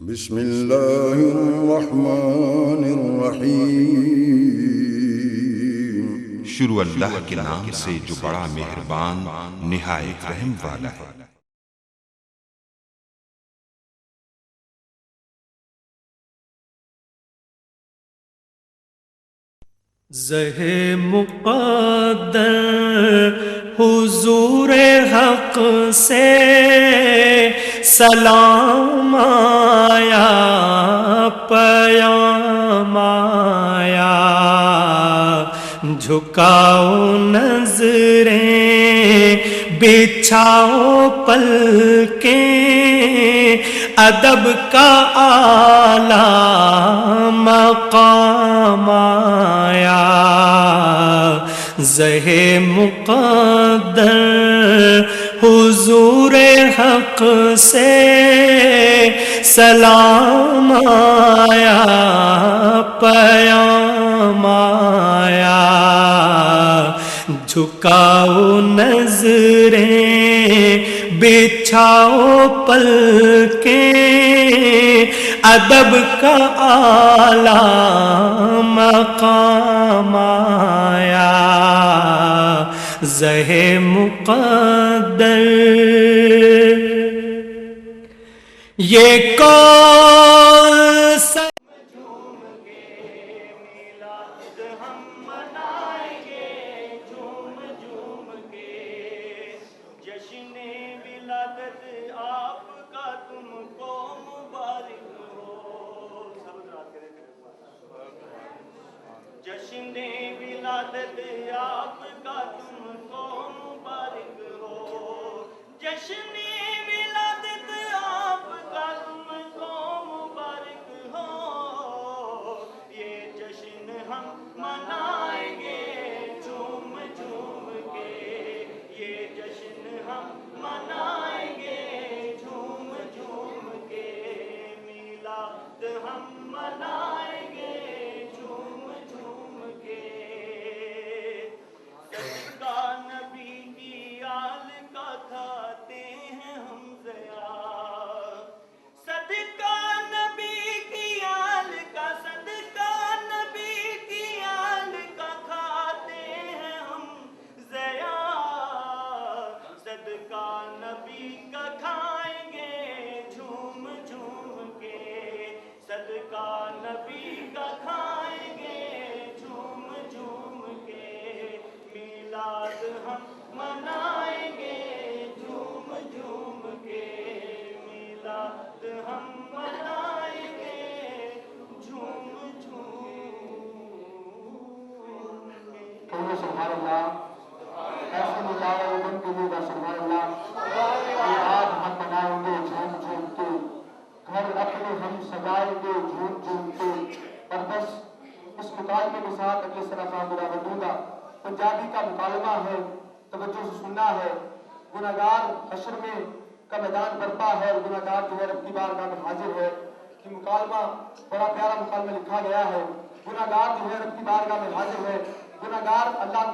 بسم اللہ الرحمن الرحیم۔ شروع اللہ کے نام سے جو بڑا مہربان نہایت رحم والا ہے۔ زہ مقدر حضور حق سے سلام آیا، پیام آیا، جھکاؤ نظریں بچھاؤ پلکیں، ادب کا اعلیٰ مقام آیا۔ زہ مقدر حضور حق سے سلام آیا، پیام آیا، جھکاؤ نظریں بچھاؤ پلکیں، ادب کا اعلیٰ مقام آیا۔ زہ مقدر یہ کون سا جشن ولادت آپ کا تم کو مبارک ہو، جشن ولادت آپ کا تم کو مبارک ہو، جشن ولادت آپ کا تم کو مبارک ہو، یہ جشن ہم منائیں گے جھوم جھوم کے، یہ جشن ہم منائیں گے جھوم جھوم کے، میلاد ہم منائیں گے جھوم جھوم کے، صدقہ نبی کی آل کا کھاتے ہیں ہم ضیا، صدقہ نبی کی آل کا، صدقہ نبی کی آل کا کھاتے ہیں ہم ضیا، صدقہ نبی کا کھائیں گے جھوم جھوم کے، صدقہ نبی کا کھائیں گے جھوم جھوم کے، میلاد ہم منائیں گے جھوم جھوم کے، میلاد ہم منائیں گے جھوم جھوم کے۔ کہیے سبحان اللہ، ایسے مجاہدین کے لیے سبحان اللہ۔ میلاد ہم منائیں گے جھوم جھوم کے، گھر اپنے ہم سجائیں گے جھوم جھوم کے، اور بس اس مکالمے کے ساتھ اگلے طرف مراود دوں گا۔ پنجابی کا مکالمہ ہے، توجہ سے سننا ہے۔ گناہگار حشر میں کا میدان برپا ہے، اور گناہگار جو ہے رب کی بارگاہ میں حاضر ہے۔ یہ مکالمہ بڑا پیارا مکالمہ لکھا گیا ہے۔ گناہگار جو ہے رب کی بارگاہ میں حاضر ہے، گناہگار اللہ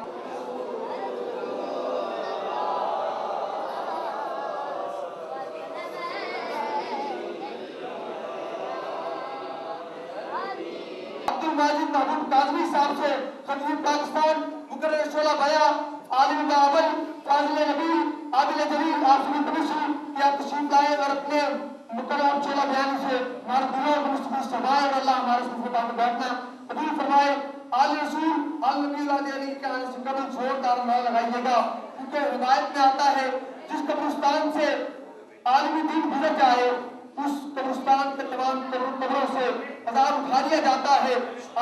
عبدالماجد محمود کاظمی صاحب سے خطیب پاکستان، مقرر شعلہ بیان، عالم باول، فاضل نبی، عادل جلیل، آصفی تبشی کہ آپ تشریف لائے اور اپنے مقرر شعلہ بیان سے ہمارے دلوں کو مستفیض فرمائے، اور اللہ ہمارے صفحہ میں بیٹھنا قبول فرمائے۔ آل رسول آل نبی علیہ کے آنے سے قبل زوردار نعرہ لگائیے گا، کیونکہ روایت میں آتا ہے جس قبرستان سے عالمی دین گزر جائے اس قبرستان کے تمام قبروں سے عذاب اٹھا لیا جاتا ہے۔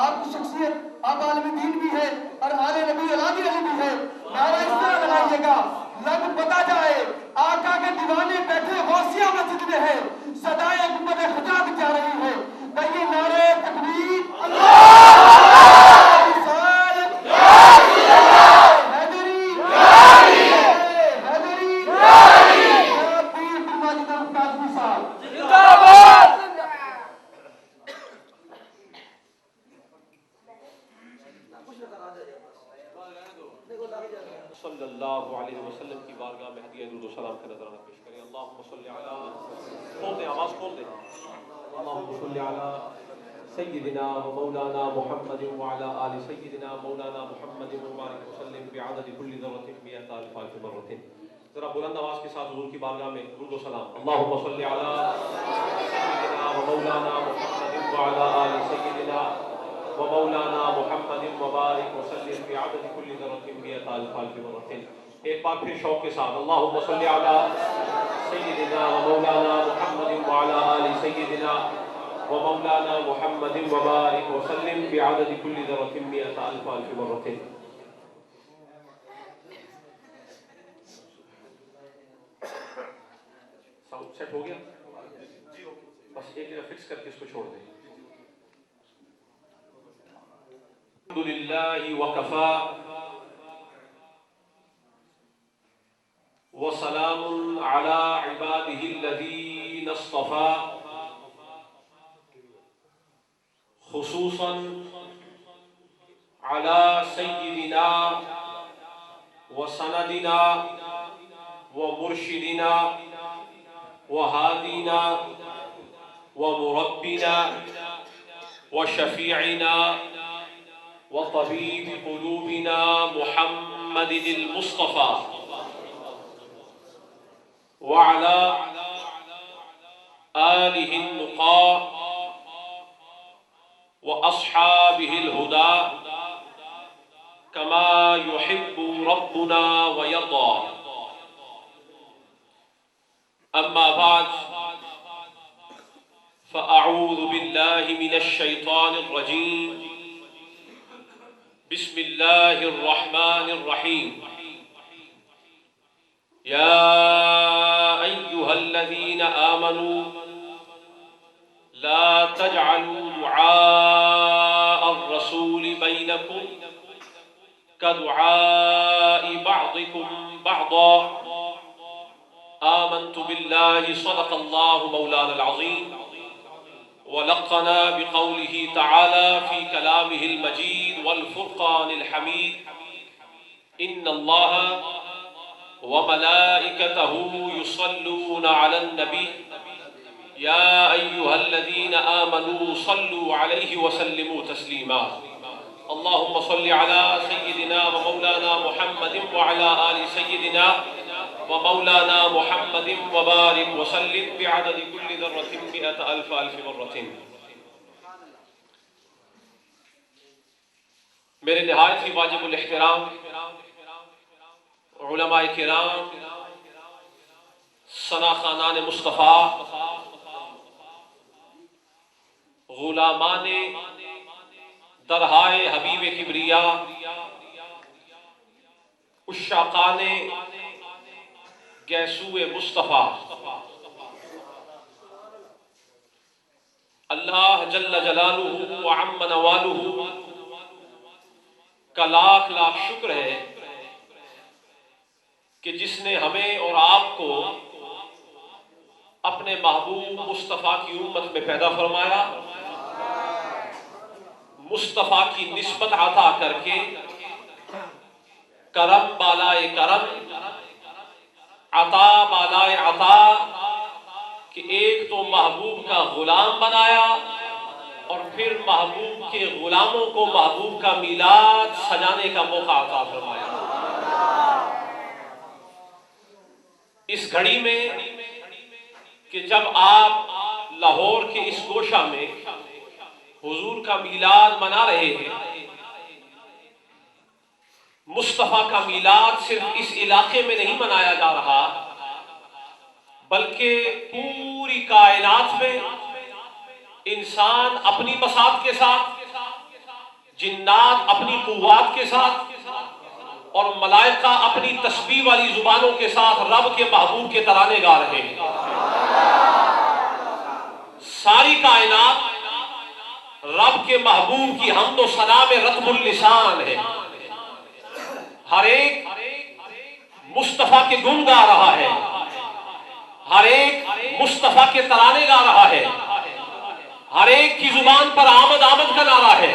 آپ کی شخصیت آپ عالمی دین بھی ہے اور آل نبی علی بھی ہے۔ نعرہ اس طرح لگائیے گا لگ پتا جائے آقا کے دیوانے بیٹھے غوثیہ مسجد میں ہے، صدائے گنبد حجات جا رہی ہے۔ کہیے نعرہ تکبیر، اللہ صلی اللہ علیہ وسلم کی بارگاہ میں ہدیہ درود و سلام کا نذرانہ پیش کریں۔ اللہم صلی علی، کھول دیں، آواز کھول دیں۔ اللهم صل على سيدنا ومولانا محمد وعلى آل سيدنا مولانا محمد وبارك وسلم بعدد كل ذرة 100,000 مرة. ذرا بلند آواز کے ساتھ حضور کی بارگاہ میں درود و سلام. اللهم صل على سيدنا ومولانا محمد وعلى آل سيدنا ومولانا محمد وبارك وسلم بعدد كل ذرة 100,000 مرة. ایک بار پھر شوق کے ساتھ اللهم صل على سيدنا ومولانا محمد وعلى آل سيدنا ومولانا محمد وبارك وسلم بعدد كل ذرة 100,000 مرة. ساؤنڈ سیٹ ہو گیا؟ بس ایک جگہ فکس کر کے اس کو چھوڑ دیں. الحمد للہ وکفا وسلام على عباده الذين اصطفى خصوصا على سيدنا وسندنا ومرشدنا وهادينا ومربنا وشفيعنا وطبيب قلوبنا محمد المصطفى وعلى آله النقاء وأصحابه الهدى كما يحب ربنا ويرضى. أما بعد فأعوذ بالله من الشيطان الرجيم. بسم الله الرحمن الرحيم. يا أيها الذين آمنوا لا تجعلوا دعاء الرسول بينكم كدعاء بعضكم بعضا. آمنت بالله صدق الله مولانا العظيم ولقنا بقوله تعالى في كلامه المجيد والفرقان الحميد. إن الله وملائكته يصلون على النبي يا أيها الذين آمنوا صلوا عليه وسلموا تسليما. اللهم صل على سيدنا ومولانا محمد وعلى آل سيدنا ومولانا محمد وبارك وسلم بعدد كل ذرة 100,000 مرة. میرے نہایت ہی واجب الاحترام علماء کرام، ثنا خانان مصطفیٰ، غلامان درہائے حبیب کبریا، عشاقان گیسو مصطفیٰ، اللہ جل جلالہ وعم نوالہ کا لاکھ لاکھ شکر ہے کہ جس نے ہمیں اور آپ کو اپنے محبوب مصطفیٰ کی امت میں پیدا فرمایا، مصطفیٰ کی نسبت عطا کر کے کرم بالائے کرم، عطا بالائے عطا، کہ ایک تو محبوب کا غلام بنایا اور پھر محبوب کے غلاموں کو محبوب کا میلاد سجانے کا موقع عطا فرمایا. اس گھڑی میں کہ جب آپ لاہور کے اس گوشہ میں حضور کا میلاد منا رہے ہیں، مصطفیٰ کا میلاد صرف اس علاقے میں نہیں منایا جا رہا بلکہ پوری کائنات میں انسان اپنی بساط کے ساتھ، جنات اپنی قوات کے ساتھ اور ملائکہ اپنی تسبیح والی زبانوں کے ساتھ رب کے محبوب کے ترانے گا رہے ہیں. ساری کائنات رب کے محبوب کی حمد و ثنا میں رطب اللسان ہے. ہر ایک مصطفیٰ کے گن گا رہا ہے، ہر ایک مصطفیٰ کے ترانے گا رہا ہے، ہر ایک کی زبان پر آمد آمد کا نعرہ ہے،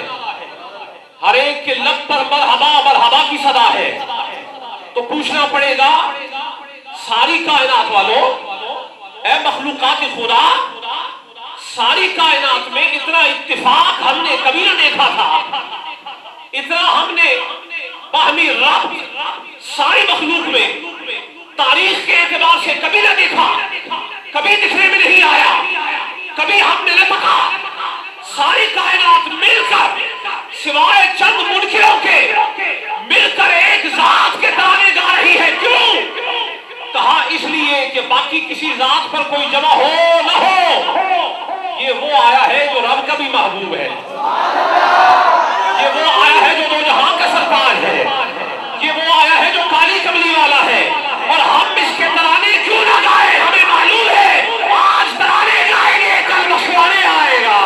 ہر ایک کے لب پر مرحبا مرحبا کی صدا ہے. تو پوچھنا پڑے گا ساری کائنات والوں، اے مخلوقات خدا، ساری کائنات میں اتنا اتفاق ہم نے کبھی نہ دیکھا تھا، اتنا ہم نے باہمی ربط ساری مخلوق میں تاریخ کے اعتبار سے کبھی نہ دیکھا، کبھی دکھنے میں نہیں آیا، کبھی ہم نے نہ پکا۔ ساری کائنات مل کر سوائے چند منکروں کے مل کر ایک ذات کے ترانے گا رہی ہے۔ کیوں؟ کہا اس لیے کہ باقی کسی ذات پر کوئی جمع ہو نہ ہو، یہ وہ آیا ہے جو رب کا بھی محبوب ہے، یہ وہ آیا ہے جو دو جہاں کا سرتاج ہے، یہ وہ آیا ہے جو کالی کملی والا ہے، اور ہم اس کے ترانے کیوں نہ گائے؟ ہمیں معلوم ہے آج ترانے گائیں گے، کل مشوانے آئے گا۔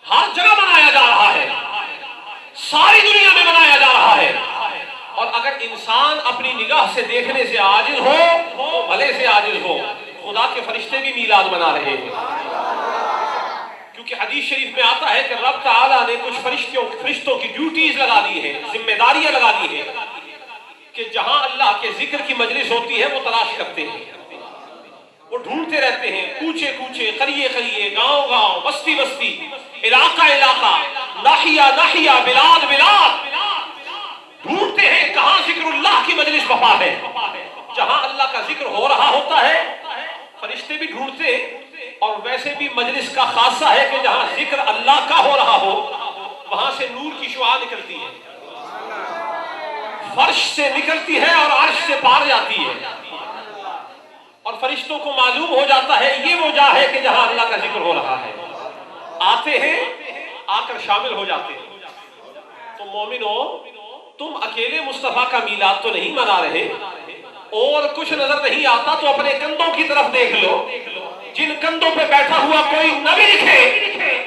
ہر جگہ منایا جا رہا ہے، ساری دنیا میں منایا جا رہا ہے، اور اگر انسان اپنی نگاہ سے دیکھنے سے عاجز ہو تو بھلے سے عاجز ہو، خدا کے فرشتے بھی میلاد منا رہے ہیں، کیونکہ حدیث شریف میں آتا ہے کہ رب تعالیٰ نے کچھ فرشتوں کی ڈیوٹیز لگا دی ہیں، ذمہ داریاں لگا دی ہیں کہ جہاں اللہ کے ذکر کی مجلس ہوتی ہے وہ تلاش کرتے ہیں، وہ ڈھونڈتے رہتے ہیں، کوچے کوچے، قریے قریے، گاؤں گاؤں، بستی بستی، علاقہ علاقہ، ناحیہ ناحیہ، بلاد بلاد، ڈھونڈتے ہیں کہاں ذکر اللہ کی مجلس بپا ہے۔ جہاں اللہ کا ذکر ہو رہا ہوتا ہے فرشتے بھی ڈھونڈتے، اور ویسے بھی مجلس کا خاصہ ہے کہ جہاں ذکر اللہ کا ہو رہا ہو وہاں سے نور کی شعاع نکلتی ہے، فرش سے نکلتی ہے اور عرش سے پار جاتی ہے، اور فرشتوں کو معلوم ہو جاتا ہے یہ وہ جگہ ہے کہ جہاں اللہ کا ذکر ہو رہا ہے، آتے ہیں، آ کر شامل ہو جاتے ہیں۔ تو مومنو، تم اکیلے مصطفیٰ کا میلاد تو نہیں منا رہے، اور کچھ نظر نہیں آتا تو اپنے کندھوں کی طرف دیکھ لو، جن کندھوں پہ بیٹھا ہوا کوئی نہ بھی دکھے،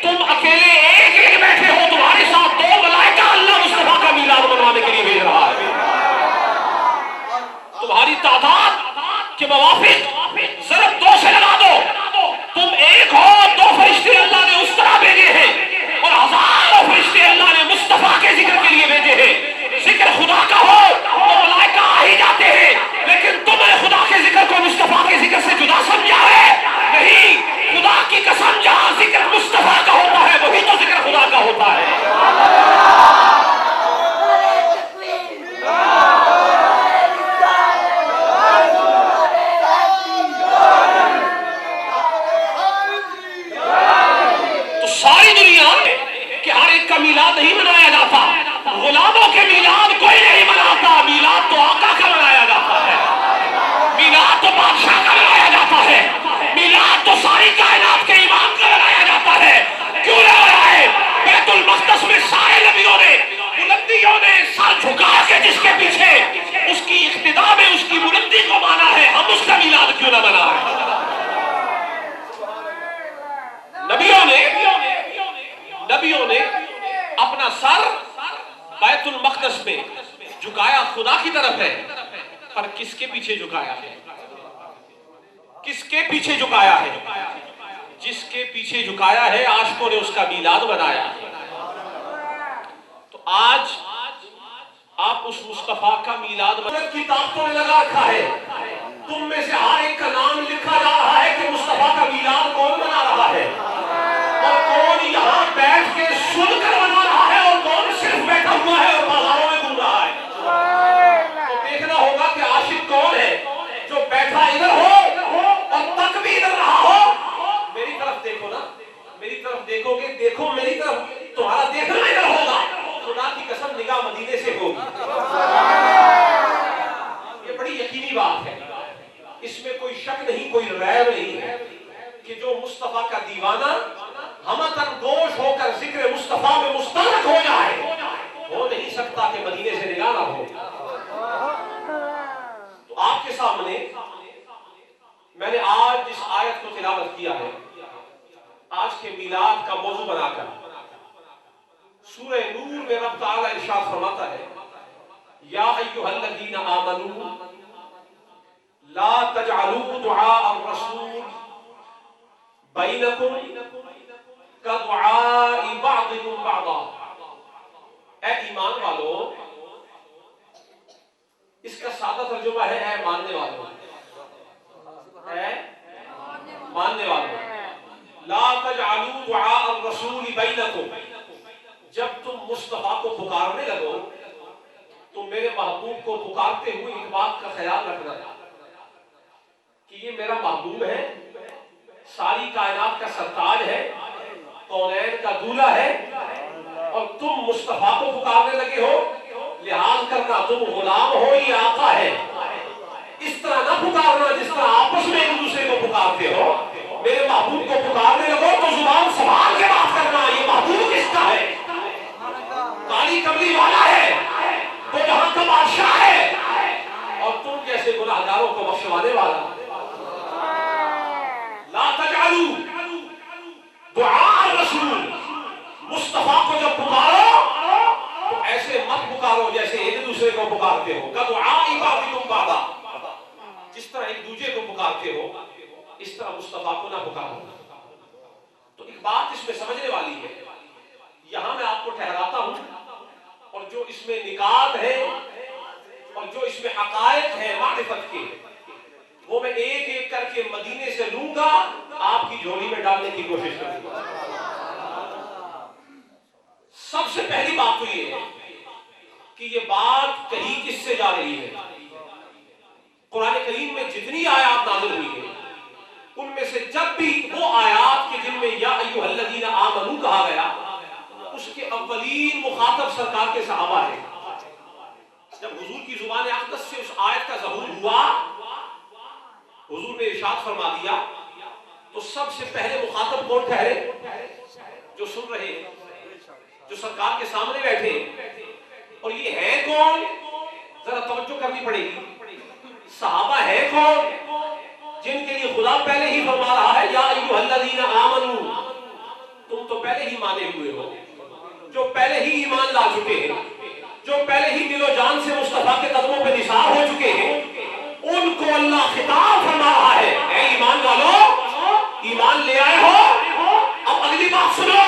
تم اکیلے ایک ایک بیٹھے ہو، تمہارے ساتھ دو ملائکہ اللہ مصطفیٰ کا میلاد منوانے کے لیے بھیج رہا ہے۔ تمہاری تعداد کے موافق ضرب 2 سے لگا دو، تم ایک ہو، 2 فرشتے اللہ نے اس طرح بھیجے ہیں، اور ہزاروں فرشتے اللہ نے مصطفیٰ کے ذکر کے لیے بھیجے ہیں۔ ذکر خدا کا ہو تو ملائکہ آ ہی جاتے ہیں، لیکن تم نے خدا کے ذکر کو مصطفیٰ کے ذکر سے جدا سمجھا ہے؟ نہیں، خدا کی قسم جہاں ذکر مصطفیٰ کا ہوتا ہے وہی تو ذکر خدا کا ہوتا ہے۔ تو ساری دنیا کہ ہر ایک کا میلاد نہیں منایا جاتا، غلاموں کے میلاد کوئی نہیں مناتا، میلاد تو آقا کا منایا جاتا ہے، میلاد تو بادشاہ کا منایا جاتا ہے، میلاد تو ساری کائنات کے امام کا منایا جاتا ہے۔ کیوں نہ منائے؟ بیت المقدس میں سارے نبیوں نے، بلندیوں نے سر جھکا کے جس کے پیچھے اس کی اقتداء میں اس کی بلندی کو مانا ہے، ہم اس کا میلاد کیوں نہ منائیں؟ نبیوں نے اپنا سر بیت المقدس میں جھکایا خدا کی طرف ہے، پر کس کے پیچھے جھکایا ہے؟ کس کے پیچھے جھکایا ہے؟ جس کے پیچھے جھکایا ہے عاشقوں نے اس کا میلاد بنایا۔ تو آج آپ اس مصطفیٰ کا میلاد کی طاقتوں نے لگا رکھا ہے، تم میں سے ہر ایک کا نام لکھا جا رہا ہے کہ مصطفیٰ کا میلاد کون بنا رہا ہے، اور کون یہاں بیٹھ کے سن کر بنا رہا ہے، اور کون صرف بیٹھا ہوا ہے اور بازاروں میں گھوم رہا ہے۔ تو دیکھنا ہوگا کہ عاشق کون ہے، جو بیٹھا ادھر ہو اور تک بھی ادھر رہا ہو۔ میری طرف دیکھو نا، میری طرف دیکھو گے، دیکھو میری طرف، تمہارا دیکھنا ادھر ہوگا، خدا کی قسم نگاہ مدینے سے ہوگی۔ یہ بڑی یقینی بات ہے، اس میں کوئی شک نہیں، کوئی ریب نہیں ہے کہ جو مصطفیٰ کا دیوانہ ہمتن گوش ہو کر ذکر مصطفیٰ میں مستغرق ہو جائے، ہو نہیں سکتا کہ مدینے سے نگاہ نہ ہو۔ تو آپ کے سامنے میں نے آج جس آیت کو تلاوت کیا ہے، آج کے میلاد کا موضوع بنا کر، سورہ نور میں رب تعالیٰ ارشاد فرماتا ہے، یا ایھا الذین آمنوا لا تجعلوا دعاء الرسول بینکم کدعاء بعضکم بعضا، اے ایمان والو، اس کا سادہ ترجمہ ہے اے ماننے والوں، اے ماننے والوں، لا تجعلوا دعاء الرسول بینکم، جب تم مصطفیٰ کو پکارنے لگو تو میرے محبوب کو پکارتے ہوئے ایک بات کا خیال رکھنا کہ یہ میرا محبوب ہے، ساری کائنات کا سرتاج ہے، کونین کا دولہ ہے، اور تم مصطفیٰ کو پکارنے لگے ہو، لحاظ کرنا تم غلام ہو یہ آقا ہے، اس طرح نہ پکارنا جس طرح آپس میں ایک دوسرے کو پکارتے ہو، میرے محبوب کو پکارنے لگو تو زبان سنبھال کے بات کرنا، یہ محبوب کس کا ہے؟ کالی کملی والا ہے، وہ جہاں کا بادشاہ ہے، اور تم جیسے گناہگاروں کو بخشوانے والا۔ لا تجعلوا دعاء الرسول، مصطفیٰ کو جب پکارو تو ایسے مت پکارو جیسے ایک دوسرے کو پکارتے ہو، کدعاء بعضکم بعضا، جس طرح ایک دوسرے کو پکارتے ہو اس طرح مصطفیٰ کو نہ پکارو۔ تو ایک بات اس میں سمجھنے والی ہے، یہاں میں آپ کو ٹھہراتا ہوں، اور جو اس میں نکات ہے اور جو اس میں حقائق ہے معرفت کے، وہ میں ایک ایک کر کے مدینے سے لوں گا، آپ کی جھولی میں ڈالنے کی کوشش کروں گا۔ سب سے پہلی بات تو یہ ہے کہ یہ بات کہیں کس سے جا رہی ہے؟ قرآن کریم میں جتنی آیات نازل ہوئی ہیں ان میں سے جب بھی وہ آیات کے جن میں یا ایھا الذین آمنوا کہا گیا، اس کے اولین مخاطب سرکار کے صحابہ ہیں۔ جب حضور کی زبان اقدس سے اس آیت کا ظہور ہوا، حضور نے ارشاد فرما دیا، تو سب سے پہلے مخاطب کون ٹھہرے؟ جو سن رہے ہیں، جو سرکار کے سامنے بیٹھے، اور یہ ہے کون؟ ذرا توجہ کرنی پڑے گی۔ صحابہ ہے کون؟ جن کے لیے خدا پہلے ہی فرما رہا ہے یا ایھا الذین آمنوا، تم تو پہلے ہی مانے ہوئے ہو، جو پہلے ہی ایمان لا چکے ہیں، جو پہلے ہی دل و جان سے مصطفیٰ کے قدموں پہ نثار ہو چکے ہیں، ان کو اللہ خطاب فرما رہا ہے، اے ایمان والو، ایمان لے آئے ہو؟ اب اگلی بات سنو،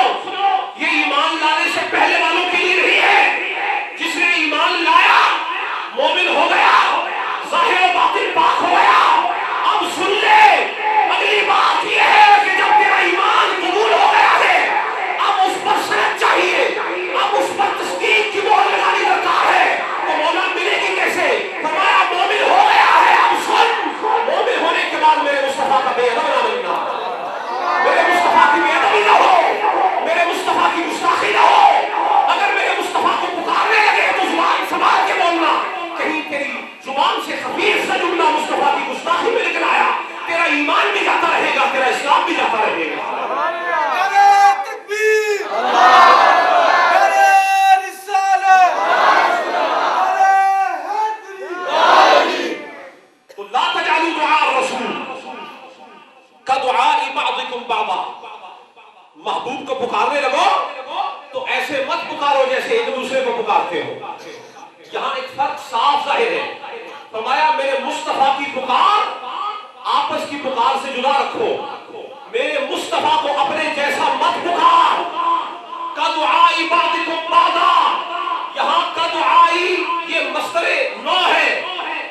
یہ ایمان لانے سے پہلے والوں کے لیے نہیں ہے۔ جس نے ایمان لایا مومن ہو گیا، ظاہر و باطن پاک ہو گیا۔ اب سن لے، اگلی بات یہ ہے کہ جب تیرا ایمان قبول ہو گیا ہے، اب اس پر سند چاہیے، اب اس پر تصدیق کی مہر لگانی درکار ہے۔ تو مولا ملے گی کیسے؟ فرمایا مومن ہو گیا ہے، اب سن، مومن ہونے کے بعد میرے مصطفیٰ کا بے ادب نہ بننا، میرے مصطفیٰ کی بے ادبی نہ ہو، میرے مصطفیٰ کی گستاخی نہ ہو۔ اگر میرے مصطفیٰ کو پکارنے لگے تو زبان سنبھال کے بولنا، کہیں تیری زبان سے خبیث سا جملہ مصطفیٰ کی گستاخی میں نکل آیا، تیرا ایمان بھی جاتا رہے گا، تیرا اسلام بھی جاتا رہے گا۔ تو لا تجعلوا دعاء الرسول کدعاء بعضکم بعضا، محبوب کو پکارنے لگو تو ایسے مت پکارو جیسے ایک دوسرے کو پکارتے ہو۔ یہاں ایک فرق صاف ظاہر ہے، فرمایا میرے مصطفیٰ کی پکار آپس کی پکار سے جدا رکھو، میرے مصطفیٰ کو اپنے جیسا مت پکار۔ کدعاء بعضکم بعضا، یہاں کدعائی یہ مصدر نو ہے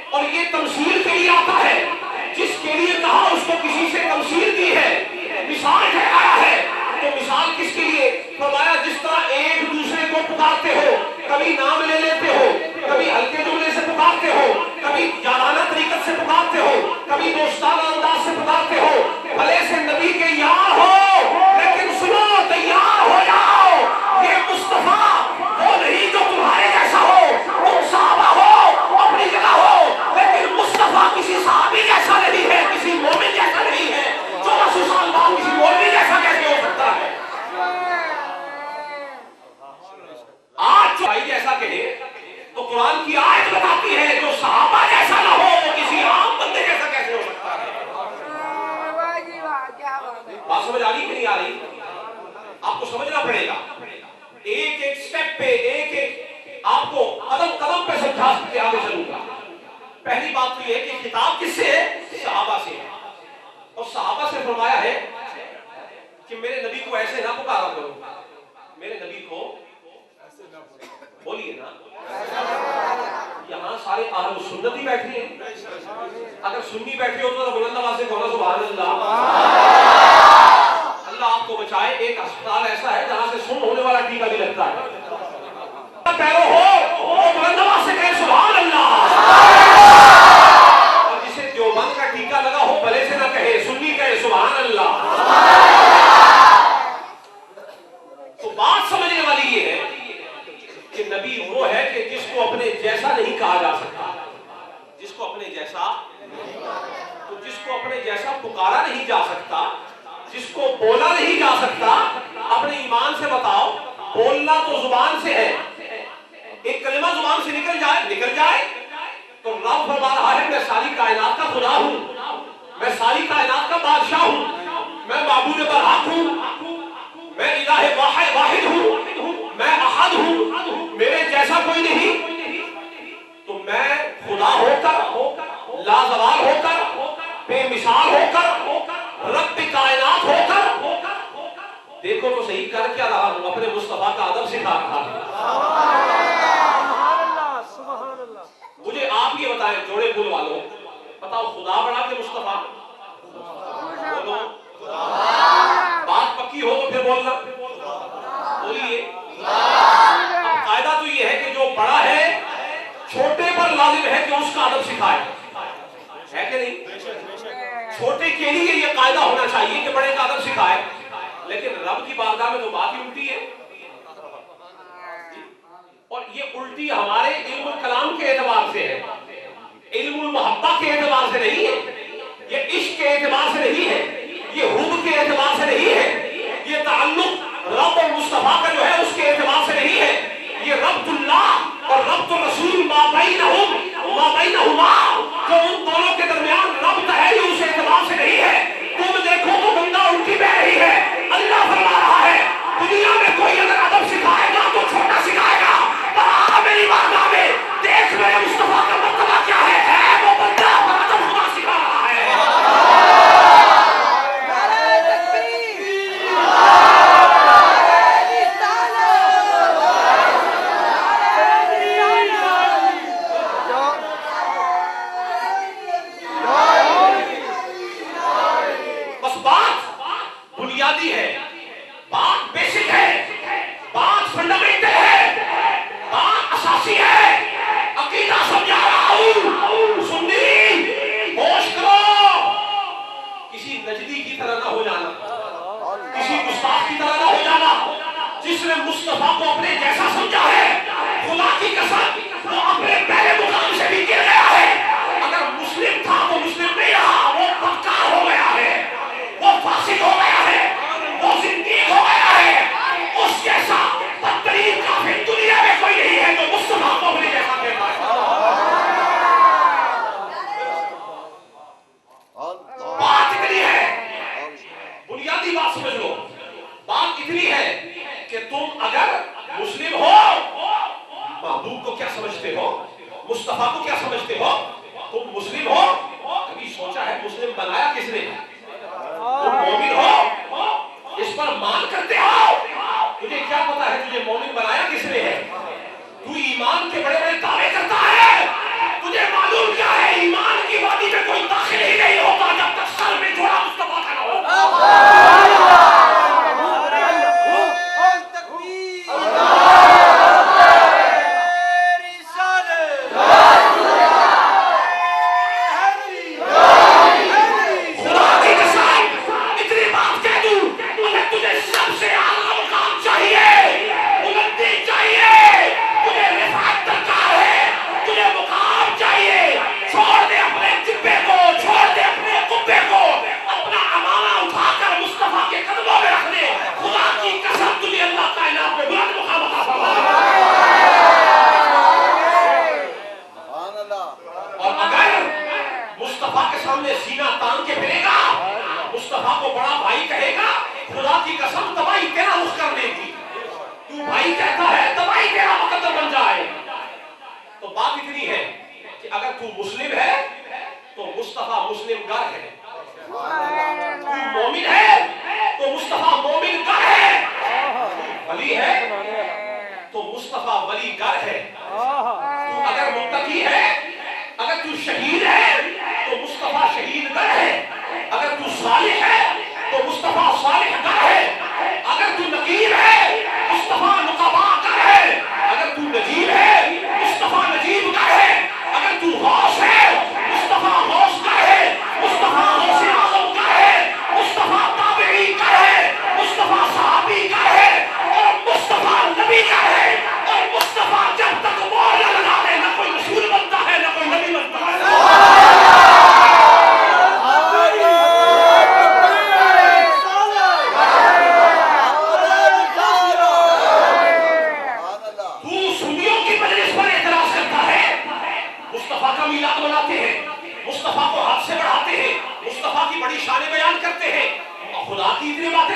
اور یہ تمثیل کے لیے آتا ہے، جس کے لیے کہا اس کو کسی سے تمثیل دی ہے، مثال ٹھہرایا ہے۔ تو مثال کس کے لیے؟ فرمایا جس طرح ایک دوسرے کو پکارتے ہو، کبھی نام لے لیتے ہو، کبھی ہلکے جملے سے پکارتے ہو، کبھی جانانہ طریقت سے پکارتے ہو، کبھی دوستانہ انداز سے پکارتے ہو، بھلے سے نبی کے یار ہو، لیکن سنو تیار ہو جاؤ، یہ مصطفیٰ وہ نہیں جو تمہارے جیسا ہو، تم صحابہ ہو، اپنی جگہ ہو، لیکن مصطفیٰ کسی صحابی جیسا نہیں ہے، کسی مومن جیسا نہیں ہے۔ 1400 سال بعد کسی مولوی جیسا کیسے ہو سکتا ہے؟ آج جو بھائی جیسا کہے تو قرآن کی آیت بتاتی ہے جو صحابہ جیسا نہ ہو وہ کسی عام بندے جیسا کیسے ہو سکتا ہے؟ بات سمجھ آ رہی کہ نہیں آ رہی؟ آپ کو سمجھنا پڑے گا، ایک ایک سٹیپ پہ، ایک ایک آپ کو قدم قدم پہ سمجھا کے آگے چلوں گا۔ پہلی بات تو یہ ہے کہ خطاب کس سے ہے؟ صحابہ سے ہے، اور صحابہ سے فرمایا ہے کہ میرے نبی کو ایسے نہ پکارو سنتی بیٹھی ہیں. اگر سنی بیٹھی ہو تو بلند آواز سے کہو سبحان اللہ. اللہ آپ کو بچائے. ایک اسپتال ایسا ہے جہاں سے سن ہونے والا ٹیکا بھی لگتا ہے. پیرو ہو وہ بلند آواز سے کہے سبحان اللہ. اور جسے دیوبند کا ٹیکا لگا ہو بھلے سے نہ کہے, سنی کہے سبحان اللہ. تو بات سمجھنے والی یہ ہے کہ نبی وہ ہے کہ جس کو اپنے جیسا نہیں کہا جا سکتا. جس کو اپنے جیسا, تو جس کو اپنے جیسا پکارا نہیں جا سکتا, جس کو بولا نہیں جا سکتا. اپنے ایمان سے بتاؤ, بولنا تو زبان سے ہے, ایک کلمہ زبان سے نکل جائے تو رب فرما رہا ہے میں ساری کائنات کا خدا ہوں, میں ساری کائنات کا بادشاہ ہوں, میں معبود برحق ہوں, میں الہ واحد ہوں, میں احد ہوں, میرے جیسا کوئی نہیں. تو میں خدا ہو کر, لازوال ہو کر, بے مثال ہو کر, رب کائنات ہو کر, دیکھو تو صحیح کر کیا رہا ہوں, اپنے مصطفیٰ کا ادب سکھا رہا ہوں. مجھے آپ یہ بتائیں جوڑے پھول والوں, بتاؤ خدا بڑا کہ مصطفیٰ؟ بولو. بات پکی ہو تو پھر بولنا, بولیے. اب قاعدہ تو یہ ہے کہ جو بڑا ہے چھوٹے پر لازم ہے کہ اس کا ادب سکھائے, ہے کہ نہیں؟ چھوٹے کے لیے یہ قاعدہ ہونا چاہیے کہ بڑے کا ادب سکھائے. لیکن رب کی بارگاہ میں تو بات ہی الٹی ہے. اور یہ الٹی ہمارے علم الکلام کے اعتبار سے ہے, علم المحبہ کے اعتبار سے نہیں ہے, یہ عشق کے اعتبار سے نہیں ہے, یہ حب کے اعتبار سے نہیں ہے, یہ تعلق رب اور مصطفیٰ کا جو ہے اس کے اعتبار سے نہیں ہے. یہ ربط اللہ اور ربط الرسول ما بینہما, جو ان دونوں کے درمیان ربط ہے, یہ اس اعتبار سے نہیں ہے. تم دیکھو تو گنگا الٹی بہ رہی ہے. اللہ فرما رہا ہے دنیا میں کوئی اگر ادب سکھائے گا تو چھوٹا سکھائے گا, پر میری بارگاہ میں دیکھ میرے مصطفیٰ کا مرتبہ کیا ہے وہ بندہ پر ادب خدا سکھا رہا ہے. بس بات بنیادی ہے, بات بیسک ہے, بات فنڈامنٹل ہے, بات اساسی ہے. عقیدہ سمجھا رہا ہوں, سنی ہوش کرو. کسی نجدی کی طرح نہ ہو جانا, کسی گستاخ کی طرح نہ ہو جانا. جس نے مصطفیٰ کو اپنے جیسا سمجھا ہے, خدا کی قسم وہ اپنے پہلے مقام سے بھی گر گیا ہے. اگر مسلم تھا تو مسلم نہیں رہا, وہ بدکار ہو گیا ہے, وہ فاسق ہو گیا ہے, وہ زندیق ہو گیا ہے. اس جیسا بدترین کافر دنیا میں کوئی نہیں ہے جو مصطفیٰ کو اپنے جیسا کہتا ہے. بات اتنی ہے, بنیادی بات سمجھ لو, بات اتنی ہے کہ تم اگر مسلم ہو, محبوب کو کیا سمجھتے ہو, مصطفیٰ کو کیا سمجھتے ہو, تم مسلم ہو, کبھی سوچا ہے مسلم بنایا کس نے؟ تم مومن ہو, اس پر مان کرتے ہو, تجھے کیا پتا ہے تجھے مومن بنایا کس نے ہے؟ تو ایمان کے بڑے بڑے دعوے کرتا ہے, تجھے معلوم کیا ہے ایمان کی وادی میں کوئی داخل ہی نہیں ہوتا جب تک سر میں جوڑا مصطفیٰ کا نہ ہو.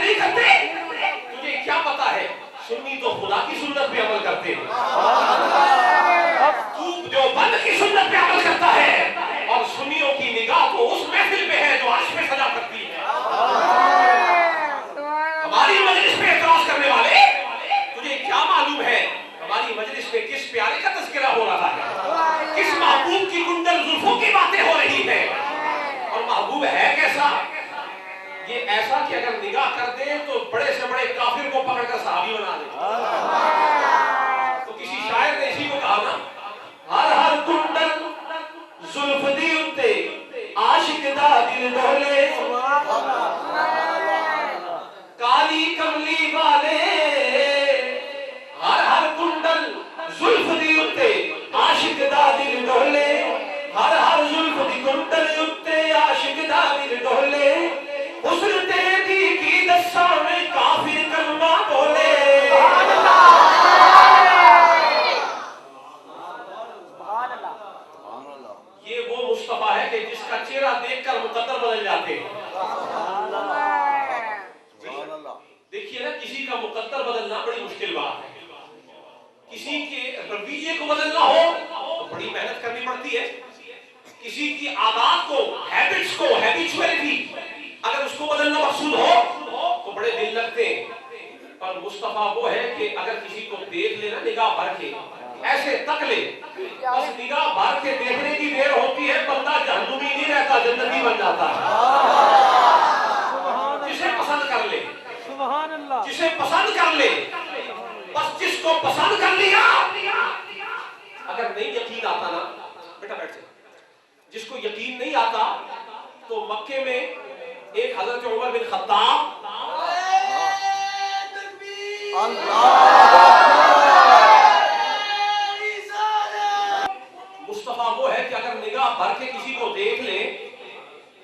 نہیں کرتے. تجھے کیا پتا ہے سنی تو خدا کی سنت پہ عمل کرتے ہیں. تو جو بند کی سنت پہ عمل کرتا ہے اور سنیوں کی نگاہ تو اس محفل پہ ہے جو عرش پہ سجا کرتی ہے. ہماری مجلس پہ اعتراض کرنے والے تجھے کیا معلوم ہے ہماری مجلس پہ کس پیارے کا تذکرہ ہو رہا ہے, کس محبوب کی کنڈل زلفوں کی باتیں ہو رہی ہیں, اور محبوب ہے کیسا؟ یہ ایسا کہ اگر نگاہ کر دے تو بڑے سے بڑے کافر کو پکڑ کر صحابی بنا دے. تو کسی شاعر نے اسی کو کہا نا, ہر ہر کنڈل زلف دی اتے عاشق دا دل ڈولے, کالی کملی والے ہر ہر کنڈل زلف دی اتے عاشق دا دل ڈولے, ہر ہر زلف دی کنڈل اتے عاشق دا دل ڈولے, حسن تیری کی دساں میں کافر کلمہ بولے. یہ وہ مصطفیٰ ہے کہ جس کا چہرہ دیکھ کر مقدر بدل جاتے ہیں. دیکھیے نا, کسی کا مقدر بدلنا بڑی مشکل بات ہے. کسی کے رویے کو بدلنا ہو تو بڑی محنت کرنی پڑتی ہے. کسی کی عادات کو, ہیبٹس کو, ہیبیچوئلٹی اگر اس کو بدلنا مقصود ہو تو بڑے دل لگتے ہیں. پر مصطفیٰ وہ ہے کہ اگر کسی کو دیکھ لینا نگاہ بھر کے ایسے تک لے, بس نگاہ بھر کے دیکھنے کی دیر ہوتی ہے, بندہ جہنمی نہیں رہتا, جنتی بن جاتا ہے. جسے پسند کر لے, جسے پسند کر لے, بس جس کو پسند کر لیا. اگر نہیں یقین آتا نا, بیٹا بیٹھ جائے, جس کو یقین نہیں آتا تو مکے میں ایک حضرت عمر بن خطاب مصطفیٰ وہ ہے کہ اگر نگاہ بھر کے کسی کو دیکھ لے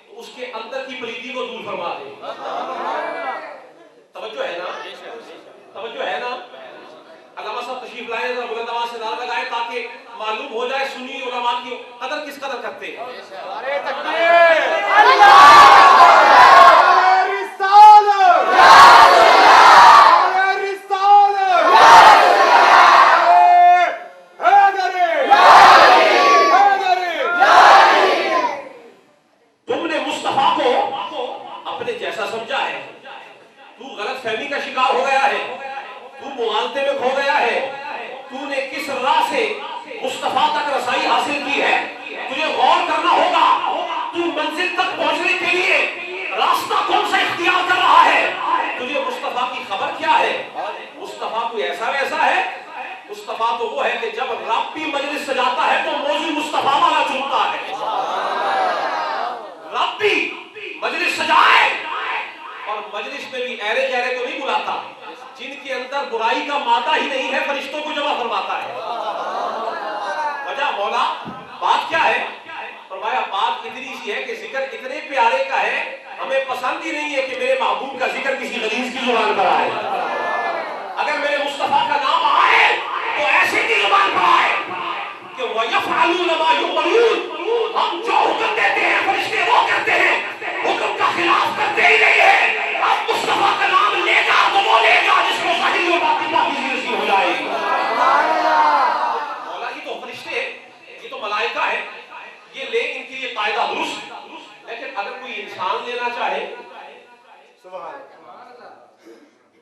تو اس کے اندر کی پلیدی کو دور فرما دے. توجہ ہے نا, توجہ ہے نا. علامہ صاحب تشریف لائے, بلند آواز سے نعرہ لگائے تاکہ معلوم ہو جائے سنی علماء کی قدر کس قدر کرتے ہیں. تم نے مصطفیٰ کو اپنے جیسا سمجھا ہے, تو غلط فہمی کا شکار ہو گیا ہے, تو مغالطے میں کھو گیا ہے. تو نے کس راہ سے مصطفیٰ تک رسائی حاصل کی ہے تجھے غور کرنا ہوگا. تو منزل تک پہنچنے کے لیے راستہ کون سا اختیار کر رہا ہے, تجھے مصطفیٰ کی خبر کیا ہے. مصطفیٰ کوئی ایسا ویسا ہے, مصطفیٰ تو وہ ہے کہ جب رب بھی مجلس سجاتا ہے تو موضوع مصطفیٰ والا چنتا ہے. رب بھی مجلس سجائے اور مجلس میں بھی ایرے گہرے کو نہیں بلاتا, جن کے اندر برائی کا مادہ ہی نہیں ہے فرشتوں کو جمع فرماتا ہے. وجہ مولا بات کیا ہے؟ فرمایا بات اتنی سی ہے کہ ذکر اتنے پیارے کا ہے, ہمیں پسند ہی نہیں ہے کہ میرے محبوب کا ذکر کسی غلیظ کی زبان پر آئے. اگر میرے مصطفیٰ کا نام آئے تو ایسے کی زبان پر آئے کہ وَيَفْعَلُونَ مَا يُؤْمَرُونَ, ہم جو حکم دیتے ہیں فرشتے وہ کرتے ہیں, حکم کا خلاف کرتے ہی نہیں ہے. اب مصطفیٰ کا نام لے گا تو وہ لے گا جس کو ظاہر و باطن کی نصیب ہو جائے. مولا یہ تو فرشتے, یہ تو ملائکہ ہے, یہ لے ان کے لیے قاعدہ درست. لیکن اگر کوئی انسان لینا چاہے,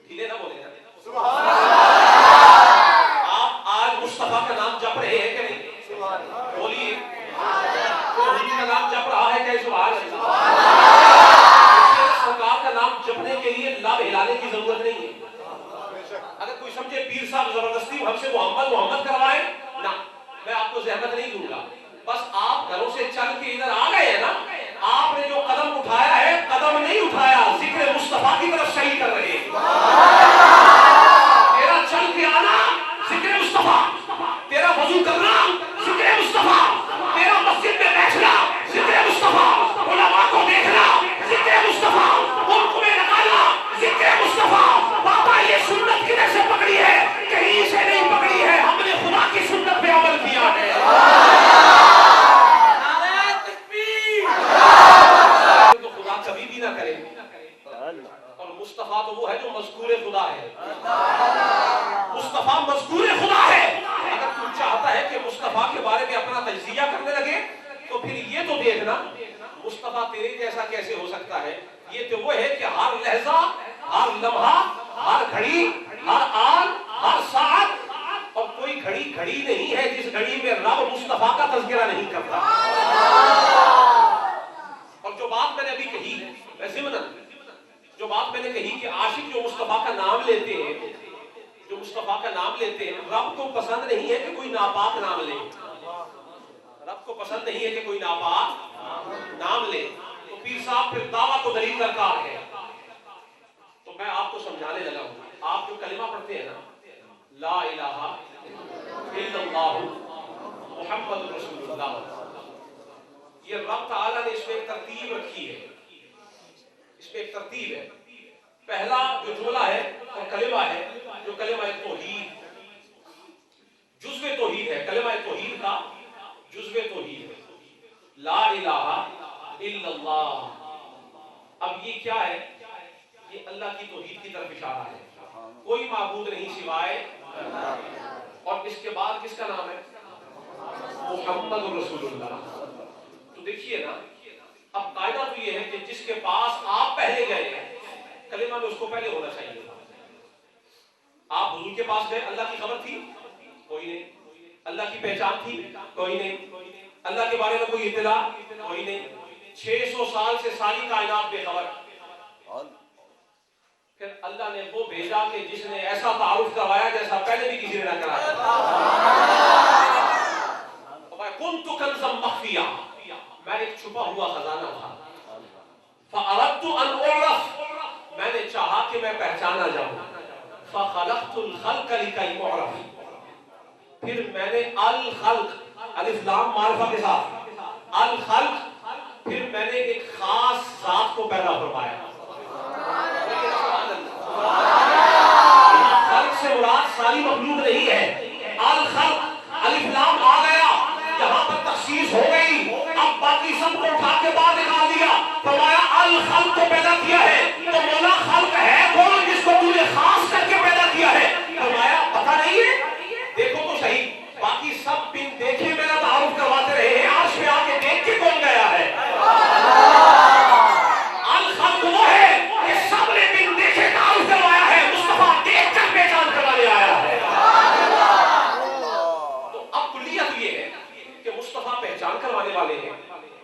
ڈھیلے نہ بولے نا, آپ آج مصطفیٰ کا نام جپ رہے ہیں کہ نہیں؟ بولیے, کا نام جپ رہا ہے کہ سبحان اللہ. سرکار کا نام جپنے کے لیے لب ہلانے کی ضرورت نہیں ہے. اگر کوئی سمجھے پیر صاحب زبردستی ہم سے محمد محمد کروائے نا, میں آپ کو زحمت نہیں دوں گا. بس آپ گھروں سے چل کے ادھر آ گئے ہیں نا, آپ نے جو قدم اٹھایا ہے قدم نہیں اٹھایا, ذکر مصطفیٰ کی طرف صحیح کر رہے ہیں. تیرا چل کے آنا ذکر مصطفیٰ, تیرا وضو کرنا ذکر مصطفیٰ, تیرا مسجد میں بیٹھنا ذکر مصطفیٰ, علماء کو دیکھنا ذکر مصطفیٰ, ملک میں لگانا ذکر مصطفیٰ. بابا یہ سنت کدھر سے پکڑی ہے؟ کہیں سے نہیں پکڑی ہے, ہم نے خدا کی سنت پہ عمل کیا ہے. تو خدا کبھی بھی نہ کرے. اور وہ ہے جو مذکور خدا ہے. مصطفیٰ مذکور خدا ہے. اگر تو چاہتا ہے کہ مصطفیٰ کے بارے میں اپنا تجزیہ کرنے لگے تو پھر یہ تو دیکھنا مصطفیٰ تیرے جیسا کیسے ہو سکتا ہے. یہ تو وہ ہے کہ ہر لحظہ، ہر لمحہ، ہر گھڑی، ہر آن، ہر ساعت، اور کوئی گھڑی نہیں ہے جس گھڑی میں رب مصطفیٰ کا تذکرہ نہیں کرتا. اور جو بات میں نے ابھی کہی، جو بات میں نے کہی کہ عاشق جو مصطفیٰ کا نام لیتے ہیں، جو مصطفیٰ کا نام لیتے ہیں، رب کو پسند نہیں ہے کہ کوئی ناپاک نام لے. رب کو پسند نہیں ہے کہ کوئی ناپاک نام لے. تو پیر صاحب پھر دعویٰ کو دلیل درکار ہے. تو میں آپ کو سمجھانے لگا ہوں. آپ جو کلمہ پڑھتے ہیں نا، لا الہ الا اللہ محمد رسول اللہ، یہ رب تعالیٰ نے اس میں ایک ترتیب رکھی ہے. اس میں ایک ترتیب ہے. پہلا جو جملہ ہے اور کلمہ ہے، جو کلمہ توحید، جزو توحید ہے. کلمہ توحید کا جزو توحید ہے. لا الہ الا اللہ. اب یہ کیا ہے؟ یہ اللہ کی توحید کی طرف اشارہ ہے. کوئی معبود نہیں سوائے. اور اس کے بعد کس کا نام ہے؟ محمد رسول اللہ. تو دیکھیے نا، اب قاعدہ تو یہ ہے کہ جس کے پاس آپ پہلے گئے ہیں، کلمہ میں اس کو پہلے ہونا چاہیے. آپ حضور کے پاس گئے، اللہ کی خبر تھی؟ کوئی نہیں. اللہ کی پہچان تھی؟ کوئی نہیں. اللہ کے بارے میں کوئی اطلاع؟ کوئی نہیں. 600 سال سے ساری کائنات بے خبر. پھر اللہ نے وہ بھیجا کہ جس نے ایسا تعارف کروایا جیسا پہلے بھی کسی نے نہ کرایا. كنت كنزا مخفيا، میں ایک چھپا ہوا خزانہ تھا. فأردت أن أعرف، میں نے چاہا کہ میں پہچانا جاؤں. فخلقت الخلق لكي أعرف، پھر میں نے الخلق، الف لام معرفہ کے ساتھ، الخلق، پھر میں نے ایک خاص ذات کو پیدا فرمایا. خلق سے مراد ساری مخلوق نہیں ہے. الخلق، الف لام آ گیا، یہاں پر تخصیص ہو گئی. اب باقی سب کو اٹھا کے باہر نکال دیا. فرمایا الخلق کو پیدا کیا ہے. تو مولا خلق ہے کون جس کو تو نے خاص کر کے پیدا کیا ہے؟ فرمایا پتہ نہیں ہے. دیکھو تو صحیح، باقی سب بن دیکھے میرا تعارف کرواتے رہے ہیں، عرش پہ آ کے دیکھ کے کون گیا ہے؟ الخلق وہ ہے کہ سب نے بن دیکھے تعارف کروایا ہے، مصطفیٰ دیکھ کر پہچان کروانے آیا ہے. تو اب کلیت یہ ہے کہ مصطفیٰ پہچان کروانے والے ہیں.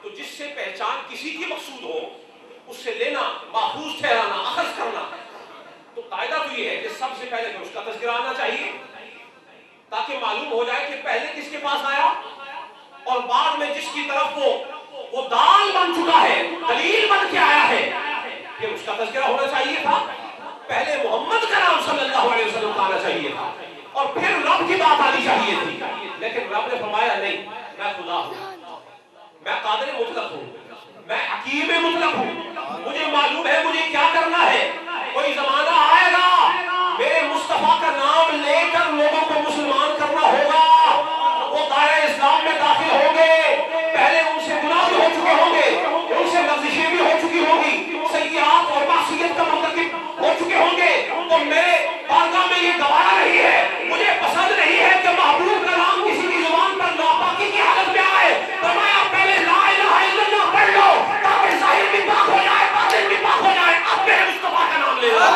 تو جس سے پہچان کسی کی مقصود ہو اس سے لینا، محفوظ ٹھہرانا، اخذ کرنا. تو قاعدہ تو یہ ہے کہ سب سے پہلے اس کا تذکرہ آنا چاہیے تاکہ معلوم ہو جائے کہ پہلے کس کے پاس آیا اور بعد میں جس کی طرف وہ دال بن چکا ہے، دلیل بن کے آیا ہے، کہ اس کا تذکرہ ہونا چاہیے تھا. پہلے محمد کا نام صلی اللہ علیہ وسلم کا آنا چاہیے تھا اور پھر رب کی بات آنی چاہیے تھی. لیکن رب نے فرمایا نہیں، میں خدا ہوں، میں قادر مطلق ہوں، میں حکیم مطلق ہوں، مجھے معلوم ہے مجھے کیا کرنا ہے. کوئی زمانہ آئے گا میرے مصطفیٰ کا نام لے کر لوگوں کو مسلمان کرنا ہوگا. وہ دائرہ اسلام میں داخل ہوں گے، پہلے ان سے گناہ بھی ہو چکے ہوں گے، ان سے لغزشیں بھی ہو چکی ہوں گی، سیئات اور معصیت کا مرتکب ہو چکے ہوں گے. تو میرے بارگاہ میں یہ گوارا نہیں ہے، مجھے پسند نہیں ہے کہ محبوب کا نام کسی کی زبان پر ناپاکی کی حالت میں آئے. فرمایا پہلے لا الہ الا اللہ پڑھ لو تاکہ ظاہر بھی پاک ہو جائے، باطن بھی پاک ہو جائے. اب میرے مصطفیٰ کا نام لے لو.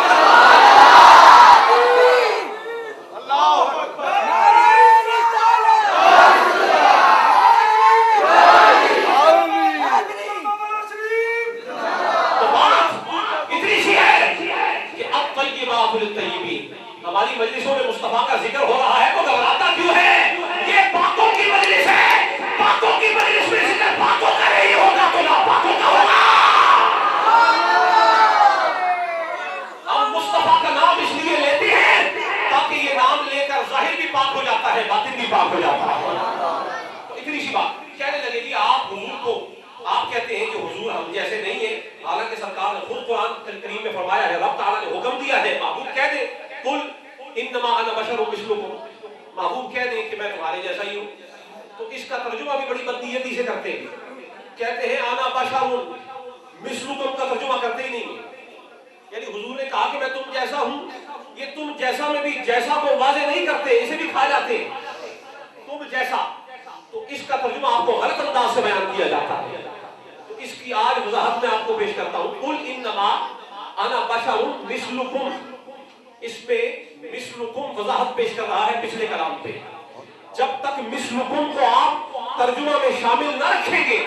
ہماری مجلسوں میں مصطفیٰ کا ذکر ہو رہا ہے تو گھبراتا کیوں ہے؟ یہ پاکوں کی مجلس ہے. پاکوں کی مجلس میں ذکر پاکوں کا نہیں ہوگا تو ناپاکوں کا ہوگا. ہم مصطفیٰ کا نام اس لیے لیتے ہیں تاکہ یہ نام لے کر ظاہر بھی پاک ہو جاتا ہے، باطن بھی پاک ہو جاتا ہے. تو اتنی سی بات کہنے لگے جی آپ حضور کو، آپ کہتے ہیں کہ حضور ہم جیسے نہیں ہیں، حالانکہ سرکار نے خود قرآن کریم میں فرمایا ہے، رب تعالیٰ نے حکم دیا ہے. محبوب کہہ دے قل انما انا بشر مثلکم، محبوب کہہ دیں کہ میں تمہارے جیسا ہی ہوں. تو اس کا ترجمہ بھی بڑی بدنیتی سے کرتے ہیں، کہتے ہیں انا بشر مثلکم کا ترجمہ کرتے ہی نہیں. یعنی حضور نے کہا کہ میں تم جیسا ہوں، یہ تم جیسا میں بھی جیسا کو واضح نہیں کرتے، اسے بھی کھا جاتے ہیں، تم جیسا، تو اس کا ترجمہ آپ کو غلط انداز سے بیان کیا جاتا ہے. تو اس کی آج وضاحت میں آپ کو پیش کرتا ہوں. قل انما انا بشر مثلکم، اس پہ مثلکم وضاحت پیش کر رہا ہے پچھلے کلام پہ. جب تک مثلکم کو آپ ترجمہ میں شامل نہ رکھیں گے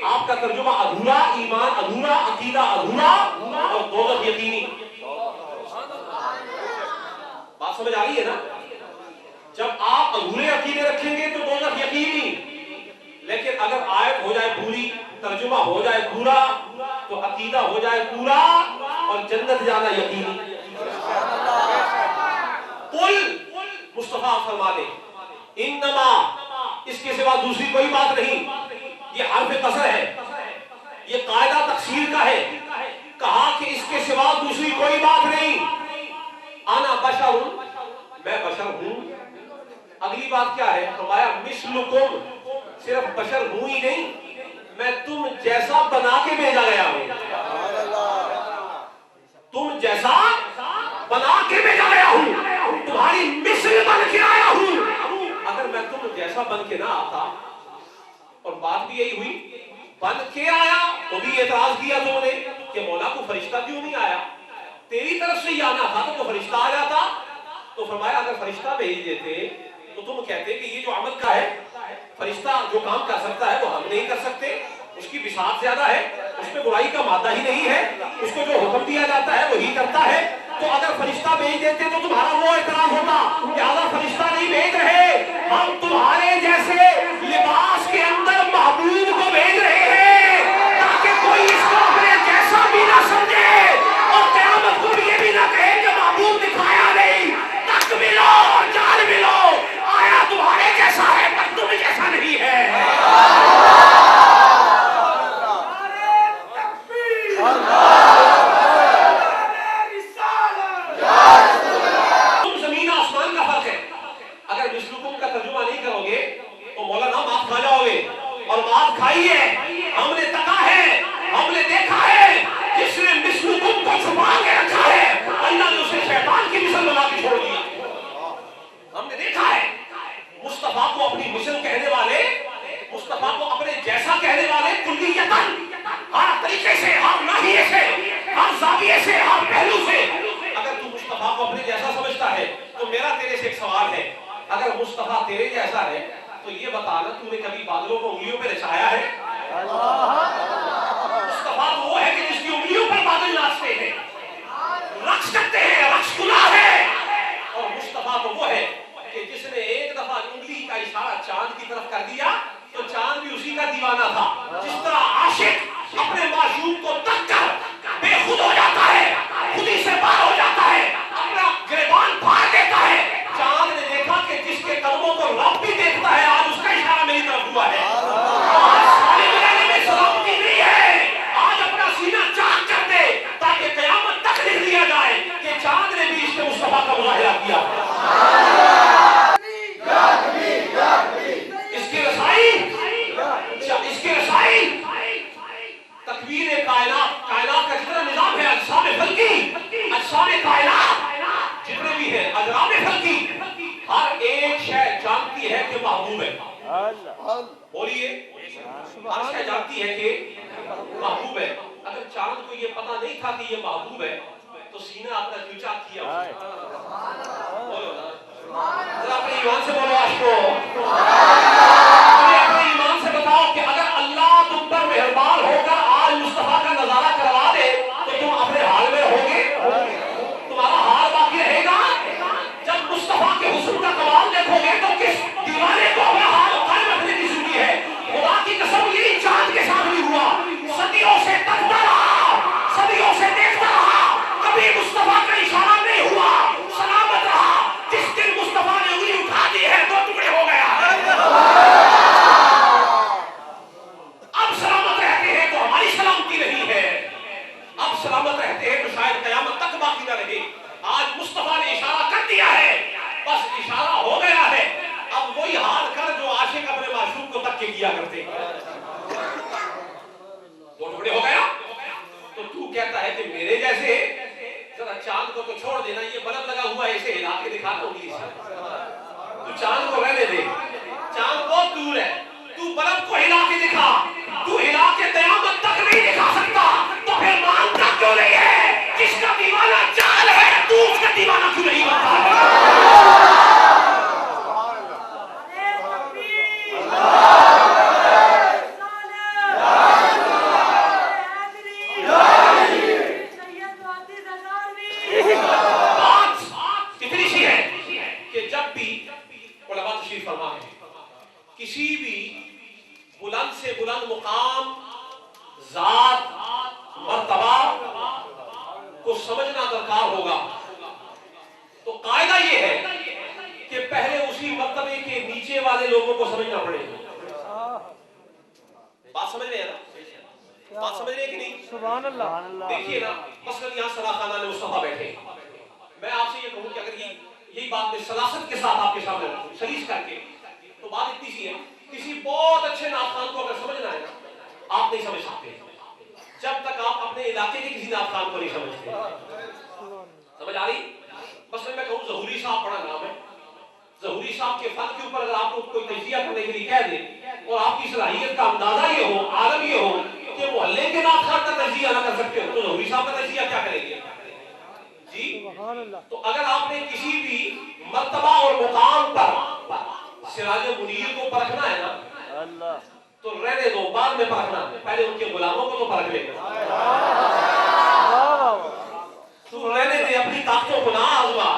آپ کا ترجمہ ادھورا، ایمان ادھورا، عقیدہ ادھورا اور دوزخ یقینی. بات سمجھ آ رہی ہے نا؟ جب آپ ادھورے عقیدے رکھیں گے تو دوزخ یقینی، لیکن اگر آیت ہو جائے پوری، ترجمہ ہو جائے پورا، تو عقیدہ ہو جائے پورا اور جنت جانا یقینی. قل مصطفیٰ فرما دے انما، اس کے سوا دوسری کوئی بات نہیں. یہ حرف قصر ہے، یہ قاعدہ تقصیر کا ہے. کہا کہ اس کے سوا دوسری کوئی بات نہیں. انا بشر، میں بشر ہوں. اگلی بات کیا ہے؟ فرمایا مثلکم، صرف بشر ہوں ہی نہیں، میں تم جیسا بنا کے بھیجا گیا ہوں. تم جیسا بنا کے بھیجا گیا ہوں، تمہاری مثل بن کے آیا ہوں. اگر میں تم جیسا بن کے نہ آتا، اور بات بھی یہی ہوئی، بن کے آیا تو بھی اعتراض کیا تم نے کہ مولا کو فرشتہ کیوں نہیں آیا؟ تیری طرف سے ہی آنا تھا تو فرشتہ آ جاتا. تو فرمایا اگر فرشتہ بھیج دیتے تو تم کہتے کہ یہ جو عمل کا ہے، فرشتہ جو کام کر سکتا ہے وہ ہم نہیں کر سکتے، اس کی بساط زیادہ ہے، اس میں برائی کا مادہ ہی نہیں ہے، اس کو جو حکم دیا جاتا ہے وہی کرتا ہے. تو اگر فرشتہ بھیج دیتے تو تمہارا وہ اعتراض ہوتا کہ اگر فرشتہ نہیں بھیج رہے، ہم تمہارے جیسے لباس کے اندر محبوب کو بھیج رہے ہیں تاکہ کوئی اس کو اپنے جیسا بھی نہ سمجھے اور قیامت کو بھی یہ بھی نہ کہے کہ محبوب دکھایا نہیں. تک بھی لو اور جان بھی لو، آیا تمہارے جیسا ہے پر تم جیسا نہیں ہے. اور بات کھائی ہے، ہم نے تکا ہے، ہم نے دیکھا ہے، جس نے مثلکم کو چھپا کے رکھا ہے اللہ نے اسے شیطان کی مثل بنا کے چھوڑ دیا. ہم نے دیکھا ہے مصطفیٰ کو اپنی مثل کہنے والے، مصطفیٰ کو اپنے جیسا کہنے والے کلیتاً، ہر طریقے سے، ہر ناحیے سے، ہر زاویے سے، ہر پہلو سے. اگر تو مصطفیٰ کو اپنے جیسا سمجھتا ہے تو میرا تیرے سے ایک سوال ہے، اگر مصطفیٰ تیرے جیسا ہے تو یہ بتانا تو نے کبھی بادلوں کو انگلیوں پہ رچایا ہے؟ مصطفیٰ تو وہ ہے کہ جس کی انگلیوں پر بادل ناچتے ہیں، رقص کرتے ہیں، رقص گناہ ہے. اور مصطفیٰ تو وہ ہے کہ جس نے ایک دفعہ انگلی کا اشارہ چاند کی طرف کر دیا تو چاند بھی اسی کا دیوانہ تھا. جس طرح عاشق اپنے معشوق کو تک کر بے خود ہو جاتا ہے، خودی سے باہر ہو جاتا ہے، اپنا گریبان پھاڑ دیتا ہے. چاند نے دیکھا کہ جس کے قدموں کو رب بھی دیکھتا ہے، آج اس کا اشارہ میری طرف ہوا ہے. آج سارے ملانے میں سلامتی نہیں ہے، آج اپنا سینہ چاک کر دے تاکہ قیامت تک لکھ دیا جائے کہ چاند نے بھی اس کے مصطفیٰ کا مظاہرہ کیا. اس کے رسائی تکوین کائنات، کائنات کا جتنا نظام ہے، اجسام فلکی، اجسام کائنات جتنے بھی ہیں، اجرام فلکی، ہر ایک شے جانتی ہے کہ محبوب ہے. بولیے، ہر شے جانتی ہے کہ محبوب ہے. اگر چاند کو یہ پتا نہیں تھا کہ یہ محبوب ہے تو سینہ اپنا کیوں چاک کیا؟ بولو ذرا اپنے ایمان سے بولو. آج کو اپنے ایمان سے بتاؤ کہ اگر اللہ تم پر مہربان ہو کر آج مصطفیٰ کا نظارہ کروا دے تو تم اپنے حال میں رہو گے؟ تمہارا حال باقی رہے گا؟ جب مصطفیٰ کے حسن کا کمال دیکھو گے تو کس دیوانے کو اپنا حال قائم رکھنے کی ضروری ہے؟ خدا کی قسم یہی چاند کے ساتھ بھی ہوا، صدیوں سے تکتا رہا، صدیوں سے دیکھتا رہا، کبھی مصطفیٰ کا اشارہ نہیں دکھاتا ہوں تو چاند کو رہنے دے، چاند بہت دور ہے، تو برف کو ہلا کے دکھا، تو ہلا کے قیامت تک نہیں دکھا سکتا تو پھر مانتا کیوں نہیں ہے؟ جس کا دیوانہ چال ہے تو اس کا دیوانہ کیوں نہیں بنتا ہے؟ کسی بھی بلند سے بلند مقام، ذات، مرتبہ کو سمجھنا درکار ہوگا. تو قاعدہ یہ ہے کہ پہلے اسی مرتبے کے نیچے والے لوگوں کو سمجھنا پڑے گا. بات سمجھ رہے ہیں نا؟ بات سمجھ رہے ہیں کہ نہیں؟ سبحان اللہ. دیکھیے نا، مثلا یہاں صدا خانہ مصطفیٰ بیٹھے، میں آپ سے یہ کہوں کہ اگر یہی بات میں سلاست کے ساتھ آپ کے سامنے رکھوں، سلیس کر کے، تو بات اتنی سی ہے، کسی بہت اچھے نعت خان کو اگر سمجھنا ہے نا، آپ نہیں سمجھ سکتے جب تک آپ اپنے علاقے کے کسی نعت خان کو نہیں سمجھتے. سمجھ آ رہی؟ مثلا میں کہوں ظہوری صاحب بڑا نام ہے، ظہوری صاحب کے فن کے اوپر اگر آپ کو کوئی تجزیہ کرنے کے لیے کہہ دیں اور آپ کی صلاحیت کا اندازہ یہ ہو، عالم یہ ہو کہ محلے کے نعت خان کا تجزیہ نہ کر سکتے ہو، تو ظہوری صاحب کا تجزیہ کیا کریں گے؟ جی، تو اگر آپ نے کسی بھی مرتبہ اور مقام پر سراج منیر کو پرکھنا ہے نا، تو رہنے دو، بعد میں پرکھنا، پہلے ان کے غلاموں کو تو پرکھ لے گا. تو رہنے دے، اپنی طاقتوں کو نہ آزما،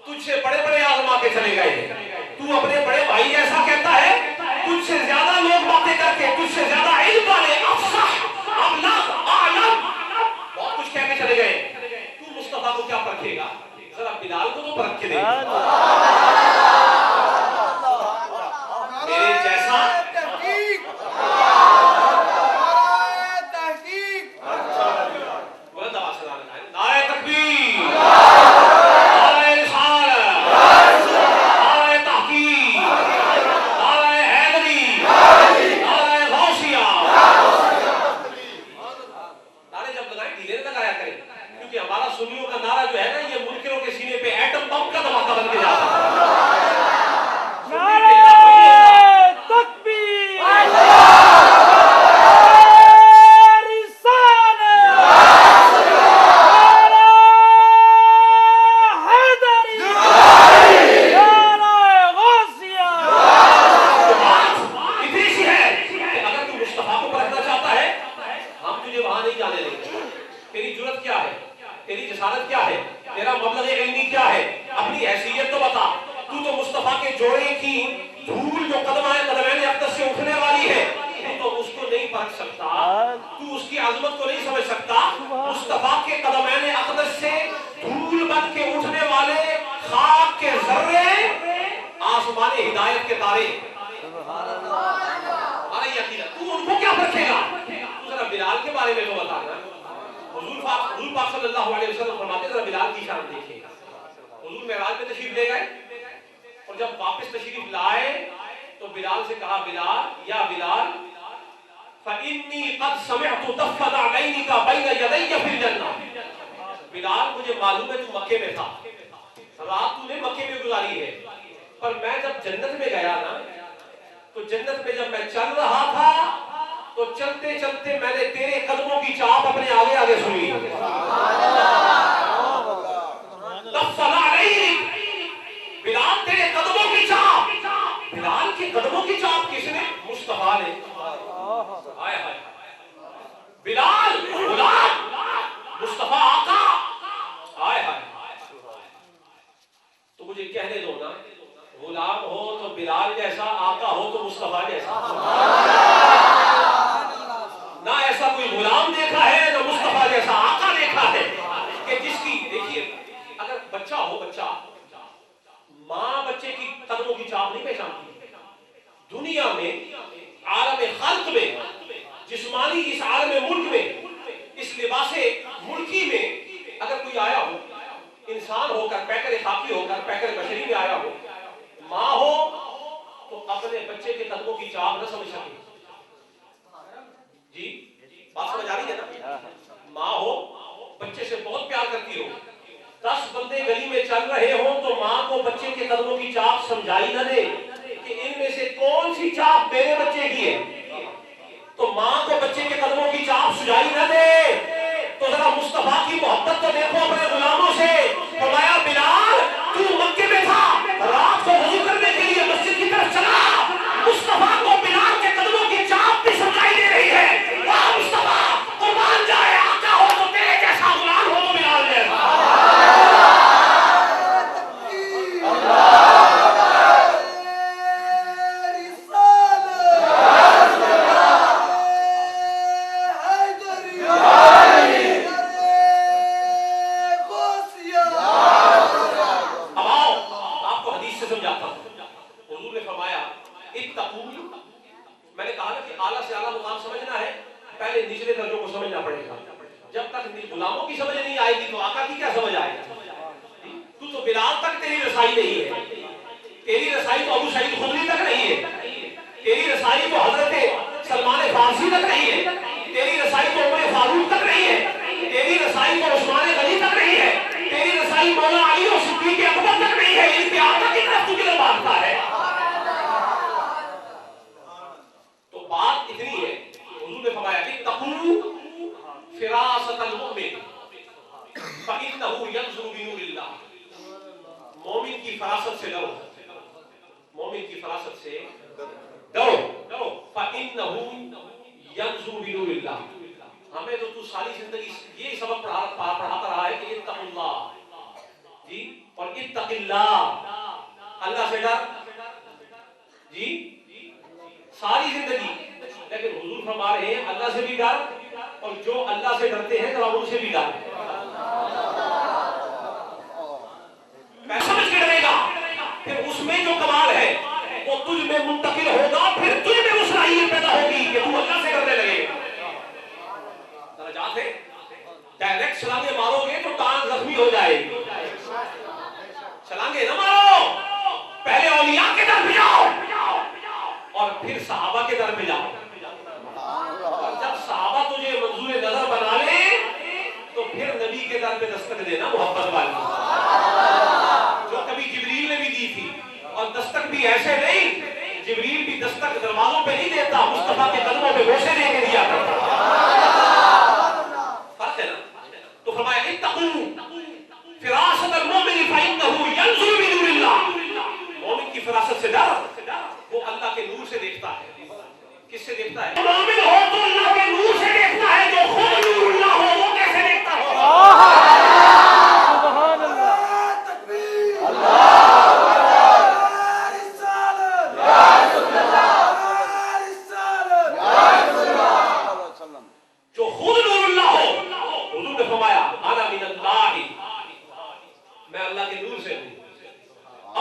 تجھ سے بڑے بڑے آزما کے چلے گئے. تو اپنے بڑے بھائی جیسا کہتا ہے، تجھ سے زیادہ لوگ باتیں کر کے، تجھ سے زیادہ علم والے، افصح، ابلغ، اعلم، بہت کچھ کہہ کے چلے گئے. تو مصطفیٰ کو کیا پرکھے گا؟ ذرا بلال کو تو پرکھ کے دے. میرے جیسا بلند آواز سے نعرہ تکبیر، نعرہ رسالت، نعرہ تحقیق، نعرہ حیدری، نعرہ غوثیہ. نعرے جب لگائیں ڈھیلے نہ لگایا کریں، کیونکہ ہمارا سنیوں کا نعرہ جو ہے نا، یہ منکروں کے سینے پہ ایٹم بم کا دھماکہ بن کے جاتا ہے. ہدایت کے تارے، ہمارا یہ عقیدہ. تو ان کو کیا پرکھے گا؟ تو ذرا بلال کے بارے میں تو بتانا. حضور پاک صلی اللہ علیہ وسلم فرماتے ہیں ذرا بلال کی شان دیکھیں. حضور معراج پہ تشریف لے گئے اور جب واپس تشریف لائے تو بلال سے کہا، بلال یا بلال فإنی قد سمعت دفن عینک بین یدی فی الجنہ. بلال مجھے معلوم ہے تو مکے میں تھا، رات تو نے مکے میں گزاری ہے، پر میں جب جنت میں گیا نا، تو جنت میں جب میں چل رہا تھا تو چلتے چلتے میں نے تیرے قدموں کی چاپ اپنے آگے آگے سنی. بلال تیرے قدموں کی چاپ، بلال کے قدموں کی چاپ کس نے؟ مصطفیٰ نے. آئے ہائے، بلال غلام، مصطفیٰ آقا. آئے ہائے، تو مجھے کہنے دو نا، غلام ہو تو بلال جیسا، آقا ہو تو مصطفیٰ جیسا. نہ ایسا کوئی غلام دیکھا ہے نہ مصطفیٰ جیسا آقا دیکھا ہے کہ جس کی، دیکھیے اگر بچہ ہو، بچہ ماں بچے کی قدموں کی چاپ نہیں پہچانتی. دنیا میں، عالم خلق میں، جسمانی اس عالم ملک میں، اس لباس ملکی میں اگر کوئی آیا ہو، انسان ہو کر، پیکر خاکی ہو کر، پیکر بشری میں آیا ہو، ماں ہو تو اپنے بچے کے قدموں کی چاپ نہ سمجھ سکے. جی بات سمجھ آ رہی ہے نا؟ ماں ہو، بچے سے بہت پیار کرتی ہو، 10 بندے گلی میں چل رہے ہوں تو ماں کو بچے کے قدموں کی چاپ سمجھائی نہ دے کہ ان میں سے کون سی چاپ میرے بچے کی ہے، تو ماں کو بچے کے قدموں کی چاپ سجائی نہ دے، تو ذرا مصطفیٰ کی محبت تو دیکھو اپنے غلاموں سے۔ فرمایا بلال تو مکے میں تھا، رات کو وضو کرنے کے لیے مسجد کی طرف چلا، مصطفیٰ کو بلال کے قدموں کی چاپ بھی سمجھائی دے رہی ہے۔ واہ مصطفیٰ، قربان جائے، آقا ہو تو تیرے جیسا، غلام ہو تو بلال جیسا۔ میں نے کہا نا کہ اعلیٰ سے اعلیٰ مقام سمجھنا ہے، پہلے نچلے درجوں کو سمجھنا پڑے گا۔ جب تک غلاموں کی سمجھ نہیں آئے گی تو آقا کی کیا سمجھ آئے گا؟ تو بلال تک تیری رسائی نہیں ہے، تیری رسائی تو ابو سعید خدری تک نہیں ہے، تیری رسائی تو حضرت سلمان فارسی تک نہیں ہے، تیری رسائی تو عمر فاروق تک نہیں ہے، تیری رسائی تو عثمان غنی تک نہیں ہے، تیری رسائی مولا علی اور صدیق اکبر تک نہیں ہے، ان کے آقا کی طرف تو کدھر بھاگتا ہے؟ بات اتنی ہے، حضور نے فرمایا کہ اتقوا فراست المؤمن فإنه ينظر بنور اللہ، مومن کی فراست سے ڈرو، مومن کی فراست سے ڈرو، فإنه ينظر بنور اللہ۔ ہمیں تو ساری زندگی یہی سبق پڑھاتا رہا ہے کہ اتقوا اللہ جی، اور اتق اللہ، اللہ سے ڈر جی ساری زندگی، لیکن حضور فرما رہے ہیں اللہ سے بھی ڈر، اور جو اللہ سے ڈرتے ہیں ذرا ان سے بھی ڈر۔ میں سمجھ کے ڈرے گا، پھر اس میں جو کمال ہے وہ تجھ میں منتقل ہوگا، پھر تجھ میں وہ صلاحیت پیدا ہوگی کہ تو اللہ سے ڈرنے لگے۔ درجات ہے، ڈائریکٹ چھلانگے مارو گے تو ٹانگ زخمی ہو جائے گی، چھلانگے نہ مارو، پہلے اولیاء کے در پہ جاؤ اور پھر صحابہ کے در پہ جاؤ، اور جب صحابہ تجھے منظور نظر بنا لے تو پھر نبی کے در پہ دستک دینا محبت والی، جو کبھی جبریل نے بھی دی تھی، اور دستک بھی ایسے نہیں، جبریل بھی دستک دروازوں پہ نہیں دیتا، مصطفیٰ کے قدموں پہ بوسے دے کے دیا کرتا۔ فرق ہے نا؟ تو فرمایا اتقوا فراست المؤمن فإنه ينظر بنور اللہ، مومن کی فراست سے ڈر، وہ اللہ کے نور سے دیکھتا ہے۔ کس سے دیکھتا ہے؟ مومن ہو تو اللہ کے نور سے دیکھتا ہے، جو خود نور اللہ ہو وہ کیسے دیکھتا ہو؟ سبحان اللہ، تکبیر، اللہ رسالت، یا رسول اللہ، رسالت، یا رسول اللہ، جو خود نور اللہ ہو۔ حضور نے فرمایا انا من اللہ، میں اللہ کے نور سے ہوں۔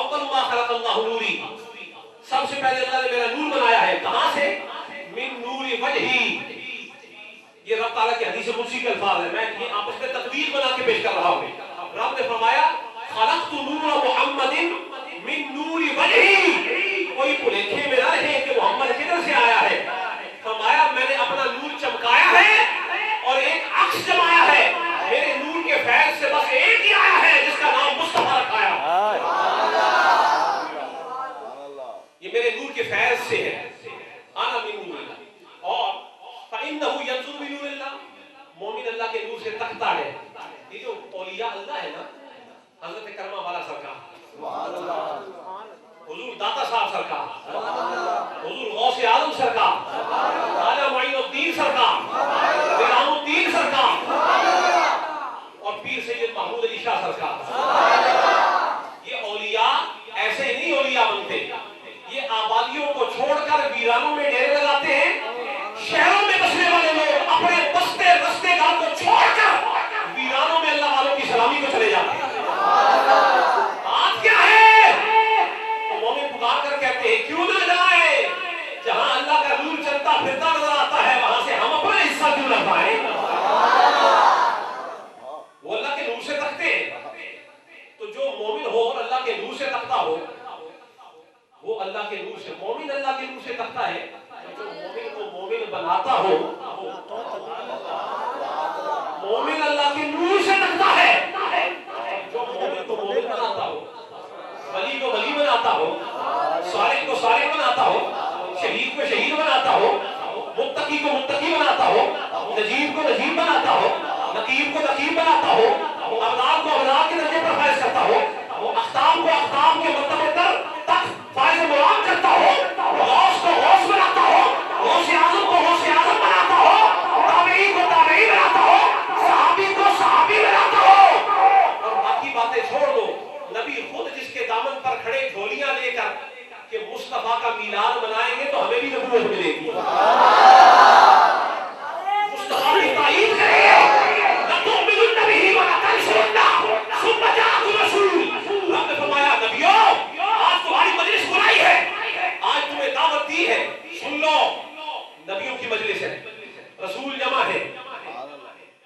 اول ما خلق اللہ نوری، سب سے پہلے اللہ نے میرا نور بنایا ہے، کہاں سے؟ من نور وجہی، یہ رب تعالیٰ کی حدیث قدسی کے الفاظ ہیں، میں یہ آپس میں تقدیر بنا کے پیش کر رہا ہوں۔ رب نے فرمایا خلقت نور محمد من نور وجہی، کوئی پلیکھے میں نہ رہے کہ محمد کدھر سے آیا ہے، فرمایا میں نے اپنا نور چمکایا ہے اور ایک عکس جمایا ہے، میرے نور کے فیض سے بس ایک ہی آیا ہے جس کا نام مصطفیٰ رکھا ہے، یہ میرے نور کے فیض سے ہے، انا من نور اللہ، اور فإنه ينظر بنور اللہ، مومن اللہ کے نور سے تکتا ہے۔ یہ جو اولیاء اللہ ہے نا، حضرت کرما والا سرکار، حضور داتا صاحب سرکار، حضور غوث اعظم سرکار، خواجہ معین الدین سرکار، نظام الدین سرکار، اور پیر سید محمود علی شاہ سرکار، یہ اولیاء ایسے نہیں اولیاء بنتے، یہ آبادیوں کو چھوڑ کر ویرانوں میں ڈیرے لگاتے ہیں، شہروں میں بسنے والے لوگ اپنے بستے رستے گاہ کو چھوڑ کر ویرانوں میں اللہ والوں کی سلامی کو چلے جاتے ہیں۔ بات کیا ہے؟ تو مومن پکار کر کہتے ہیں کیوں نہ جائے، جہاں اللہ کا نور چلتا پھرتا نظر آتا ہے وہاں سے ہم اپنا حصہ کیوں نہ پائیں؟ وہ اللہ کے نور سے تکتے ہیں، تو جو مومن ہو اور اللہ کے نور سے تکتا ہو وہ اللہ کے نور سے، مومن اللہ کے نور سے تکتا ہے، جو مومن کو مومن بناتا ہو، مومن اللہ کے نور سے تکتا ہے، جو مومن کو مومن بناتا ہو, صالح کو صالح بناتا ہو, شہید کو شہید بناتا ہو, متقی کو متقی بناتا ہو, نجیب کو نجیب بناتا ہو, نقیب کو نقیب بناتا ہو, ابرار کو ابرار کے درجے پر فائز کرتا ہو, اختام کو اختام کے مرتبے تک فائز مرام کرتا ہو, غوث کو غوث بناتا ہو, غوث اعظم کو غوث اعظم بناتا ہو, تابعی کو تابعی بناتا ہو, صحابی کو صحابی بناتا ہو. اور باقی باتیں چھوڑ دو, نبی خود جس کے دامن پر کھڑے جھولیاں لے کر کہ مصطفیٰ کا میلاد منائیں گے تو ہمیں بھی نبوت ملے گی, مصطفیٰ کی تائید کریں گے. لَتُؤْمِنُنَّ بِهِ وَلَتَنْصُرُنَّهُ ثُمَّ جَاءَكُمْ رَسُولٌ. رب نے فرمایا نبیو آج تمہاری مجلس بلائی ہے, آج تمہیں دعوت دی ہے, سن لو. نبیوں کی مجلس ہے, رسول جمع ہے,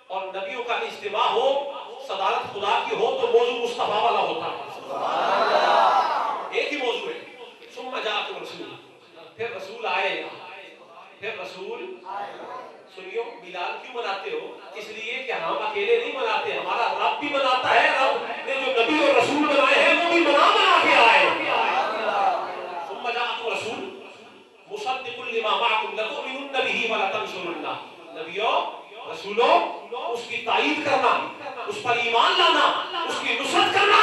اور نبیوں کا اجتماع ہو, صدارت خدا کی ہو تو موضوع مصطفیٰ والا ہوتا ہے, ایک ہی موضوع ہے. ثم جاءكم رسول, پھر رسول آئے گا, پھر رسول. سنیو, میلاد کیوں مناتے ہو؟ اس لیے کہ ہم اکیلے نہیں مناتے, ہمارا رب بھی مناتا ہے. رب نے جو نبی اور رسول بنائے ہیں وہ بھی بنا کے آئے. ثم جاءكم رسول مصدق لما معكم لتؤمنن به ولتنصرنه. نبیو رسولو اس کی تائید کرنا, اس پر ایمان لانا, اس کی نصرت کرنا.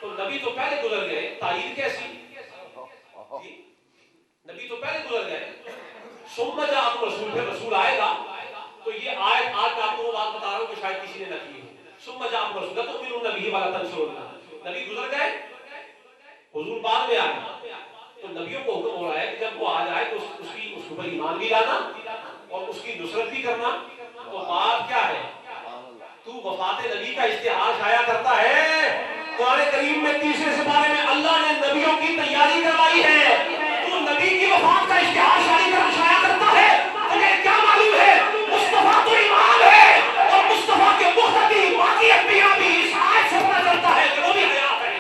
تو نبی تو پہلے گزر گئے, تائید کیسی؟ نبی تو پہلے گزر گئے. ثم جاءكم رسول, پھر رسول آئے گا. تو یہ آیت آج میں آپ کو وہ بات بتا رہا ہوں کہ شاید کسی نے نہ کی ہو. ثم جاءكم رسول لتؤمنن به ولتنصرنه. نبی گزر گئے, حضور بعد میں آئے. تو نبیوں کو حکم ہو رہا ہے کہ جب وہ آ جائے تو اس پر ایمان بھی لانا اور اس کی نصرت بھی کرنا. تو بات کیا ہے, تو وفات نبی کا اشتہار شائع کرتا ہے. قرآن کریم میں تیسرے سپارے میں اللہ نے نبیوں کی تیاری کروائی ہے, تو نبی کی وفات کا اشتہار شائع کرتا ہے. تمہیں کیا معلوم ہے مصطفیٰ تو امام ہے, اور مصطفیٰ کے مقتدی باقی انبیاء بھی اس آیت سے پتہ چلتا ہے کہ وہ بھی حیات ہے.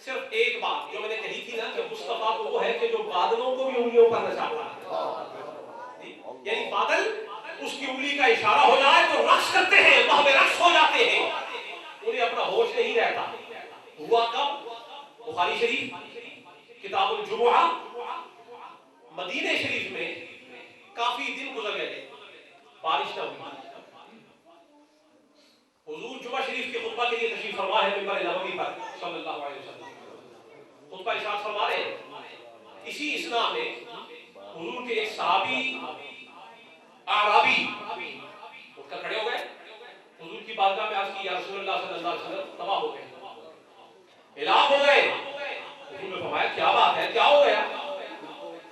صرف ایک بات جو میں نے کہی تھی نا کہ مصطفیٰ تو وہ ہے کہ جو بادلوں کو بھی انگلیوں پر نچاتا ہے, یعنی بادل اس کی انگلی کا اشارہ ہو جائے تو رقص کرتے ہیں, وہاں میں رقص ہو جاتے ہیں, انہیں اپنا ہوش نہیں رہتا. ہوا کب؟ بخاری شریف کتاب الجمعہ, مدینہ شریف میں کافی دن گزر گئے, بارش نہ ہوئی. حضور جمعہ شریف کے خطبہ کے لیے تشریف فرما ہے منبر نبوی پر صلی اللہ علیہ وسلم, خطبہ ارشاد فرما رہے ہیں. اسی اثناء میں حضور کے ایک صحابی اعرابی اٹھ کر کھڑے ہو گئے, حضور کی بارگاہ میں عرض کی یا رسول اللہ صلی اللہ علیہ وسلم تباہ ہو گئے, ہلاک ہو گئے. حضور نے فرمایا کیا بات ہے, کیا ہو گیا؟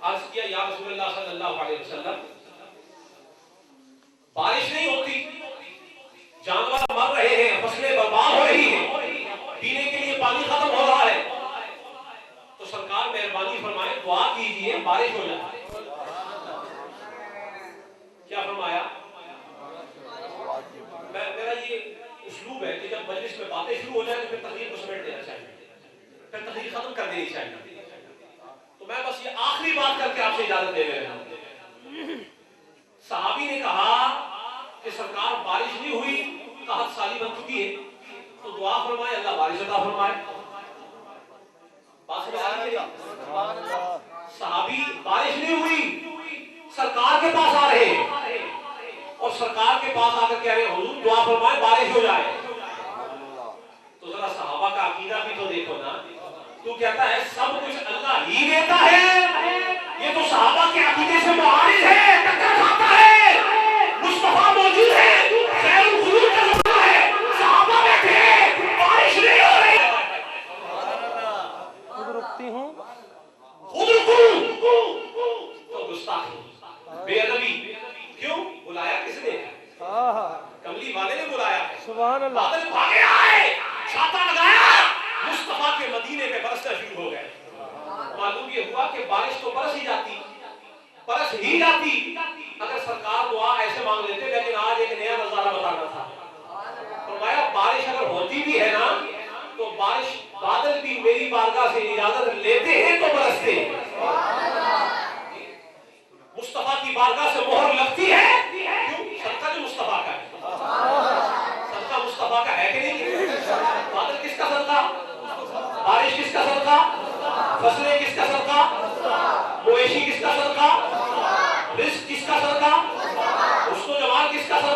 عرض کیا یا رسول اللہ صلی اللہ علیہ وسلم بارش نہیں ہوتی, جانور مر رہے ہیں, فصلیں برباد ہو رہی ہیں, پینے کے لیے پانی ختم ہو رہا ہے, تو سرکار مہربانی فرمائے دعا کیجئے بارش ہو جائے. کیا فرمایا؟ میرا یہ اسلوب ہے کہ جب مجلس میں باتیں شروع ہو جائیں تو پھر تقریر کو سمیٹ دینا چاہیے, پھر تقریر ختم کر دینی چاہیے. تو میں بس یہ آخری بات کر کے آپ سے اجازت دے رہا ہوں. صحابی نے کہا کہ سرکار بارش نہیں ہوئی, قحط سالی بن چکی ہے, تو دعا فرمائے اللہ بارش عطا فرمائے. بات سمجھ آ رہی ہے؟ صحابی بارش نہیں ہوئی, سرکار کے پاس آ رہے ہیں, اور سرکار کے پاس آ کر کہہ رہے ہیں حضور دعا فرمائے بارش ہو جائے. تو ذرا صحابہ کا عقیدہ بھی تو دیکھو نا, تو کہتا ہے سب کچھ اللہ ہی دیتا ہے, یہ تو صحابہ کے عقیدے سے معارض ہے, ٹکر کھاتا ہے. مصطفیٰ موجود ہے, خیر الخلود کا زمانہ ہے, صحابہ بیٹھے ہیں, بارش نہیں ہو رہی. خود رکتی ہوں, خود رکوں تو گستاخی, بے ادبی. کیوں بلایا کس نے؟ کملی والے نے بلایا. سبحان اللہ. بادل بھاگے آئے, چھاتا لگایا, مصطفیٰ کے مدینے پہ برسنا شروع ہو گئے. معلوم یہ ہوا کہ بارش تو برس ہی جاتی اگر سرکار دعا ایسے مانگ لیتے, لیکن آج ایک نیا نظارہ بتانا تھا.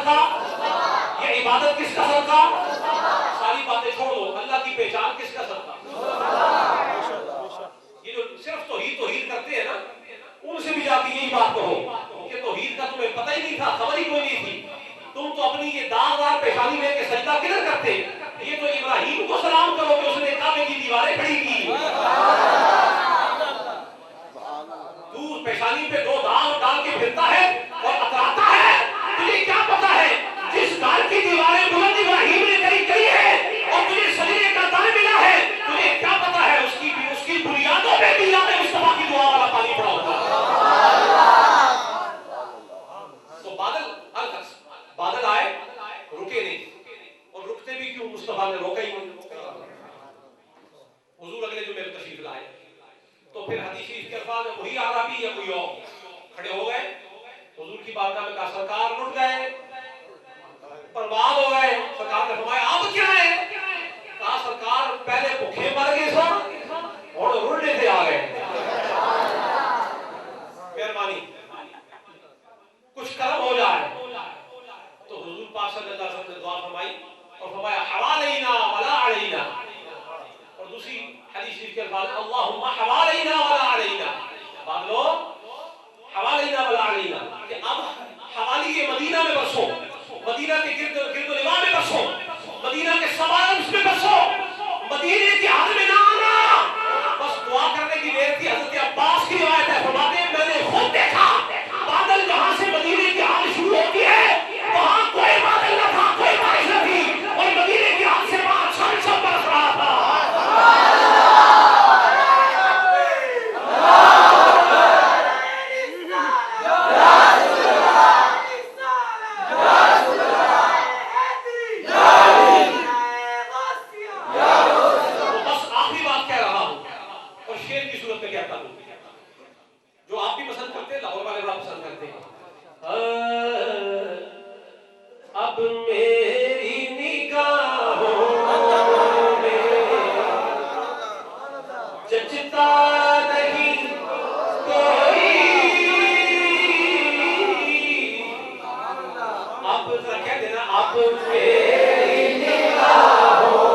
صدقہ؟ یہ عبادت کس کا صدقہ؟ ساری باتیں چھوڑ دو، اللہ کی پہچان کس کا صدقہ؟ یہ جو صرف توحید کرتے ہیں نا، ان سے بھی جا کے یہی بات کہو کہ توحید کا تمہیں پتہ ہی نہیں تھا، خبر ہی کوئی نہیں تھی، تم تو اپنی یہ داغدار پیشانی لے کے سجدہ کدھر کرتے؟ یہ تو ابراہیم کو سلام کرو کہ اس نے کعبے کی دیواریں کھڑی کی، تو پیشانی پہ دو داغ ڈال کے پھرتا ہے اور اتراتا ہے، تجھے کیا پتا ہے جس گھر کی دیواریں بلند ابراہیم نے کری ہے اور تجھے سجدے کا دل ملا ہے، تجھے کیا پتا ہے اس کی بنیادوں پہ بھی یاد مصطفیٰ کی دعا والا پانی پڑا ہوتا ہے۔ تو بادل آئے، رکے نہیں، اور رکتے بھی کیوں؟ مصطفیٰ نے روکا ہی نہیں۔ حضور اگلے جو میرے تشریف لائے تو پھر حدیث شریف کے الفاظ میں وہی عربی یا کوئی اور کھڑے ہو گئے حضور کی بارگاہ میں، کہا سرکار لٹ گئے، برباد ہو گئے۔ سرکار نے فرمایا اب کیا ہے؟ کہا سرکار پہلے بھوکے مر گئے سو اور رڑنے سے آ گئے، مہربانی کچھ کرم ہو جائے۔ تو حضور پاک صلی اللہ علیہ وسلم نے دعا فرمائی اور فرمایا حوالینا ولا علینا، اور دوسری حدیث شریف کے الفاظ اللہم حوالینا ولا علینا، بعد لو حوالینا ولا علینا، کہ اب حوالی مدینہ میں برسو، مدینہ کے گرد و نواح میں برسو، مدینہ کے سوارمز میں برسو، مدینہ کی حد میں نہ آنا۔ بس دعا کرنے کی دیر تھی۔ حضرت عباس کی روایت ہے، فرماتے ہیں میں نے خود دیکھا بادل جہاں سے مدینہ کی حد شروع ہوتی ہے وہاں کوئی بادل نہ تھا، کوئی بارش نہ تھی، اور مدینہ کی حد سے وہاں چھم برس رہا تھا۔ جو آپ بھی پسند کرتے ہیں، لاہور والے بڑا پسند کرتے ہیں۔ اب میری نگاہوں میں جچتا نہیں کوئی، اب ذرا کہہ دینا اب میری نگاہوں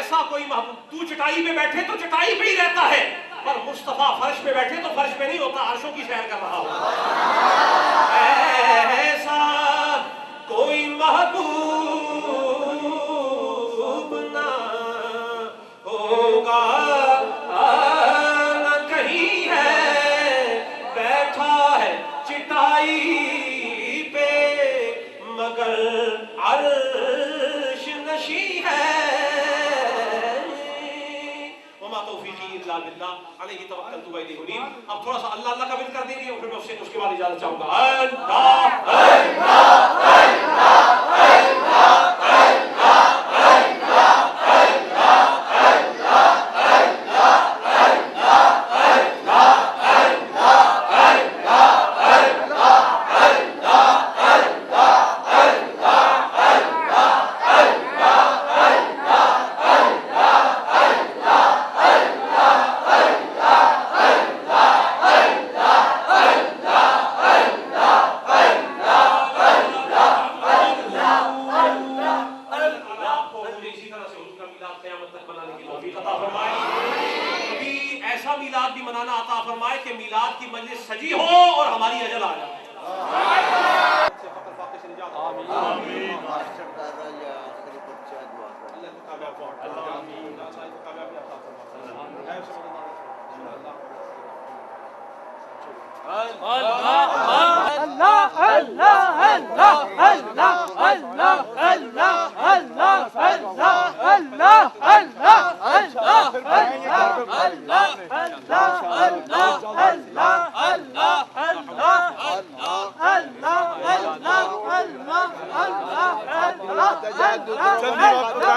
ایسا کوئی محبوب، تو چٹائی پہ بیٹھے تو چٹائی پہ ہی رہتا ہے، پر مصطفیٰ فرش پہ بیٹھے تو فرش پہ نہیں ہوتا، عرشوں کی سیر کر رہا ہوتا۔ ایسا کوئی محبوب نہ ہوگا، نہ کہیں ہے بیٹھا ہے چٹائی پہ، مگر عرش نشیں ہے۔ وما توفیقی الا باللہ علیہ توکلت و الیہ انیب۔ اب تھوڑا سا اللہ اللہ کا ذکر کر دیں گے اور پھر میں اس کے بعد اجازت چاہوں گا۔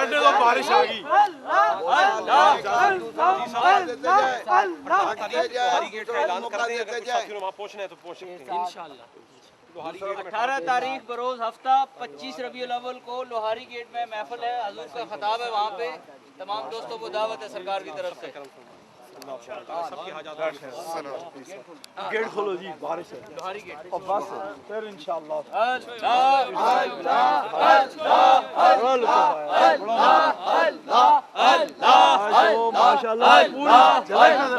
اللہ بارش آ گئی۔ پہنچنا ہے تو پہنچ سکتے ہیں انشاءاللہ۔ 18 تاریخ بروز ہفتہ 25 ربیع الاول کو لوہاری گیٹ میں محفل ہے، حضور کا خطاب ہے، وہاں پہ تمام دوستوں کو دعوت ہے سرکار کی طرف سے۔ سب کی حاجات گیٹ کھولو جی، بارش ہے لوہاری گیٹ اور بس پھر انشاءاللہ ماشاءاللہ پورا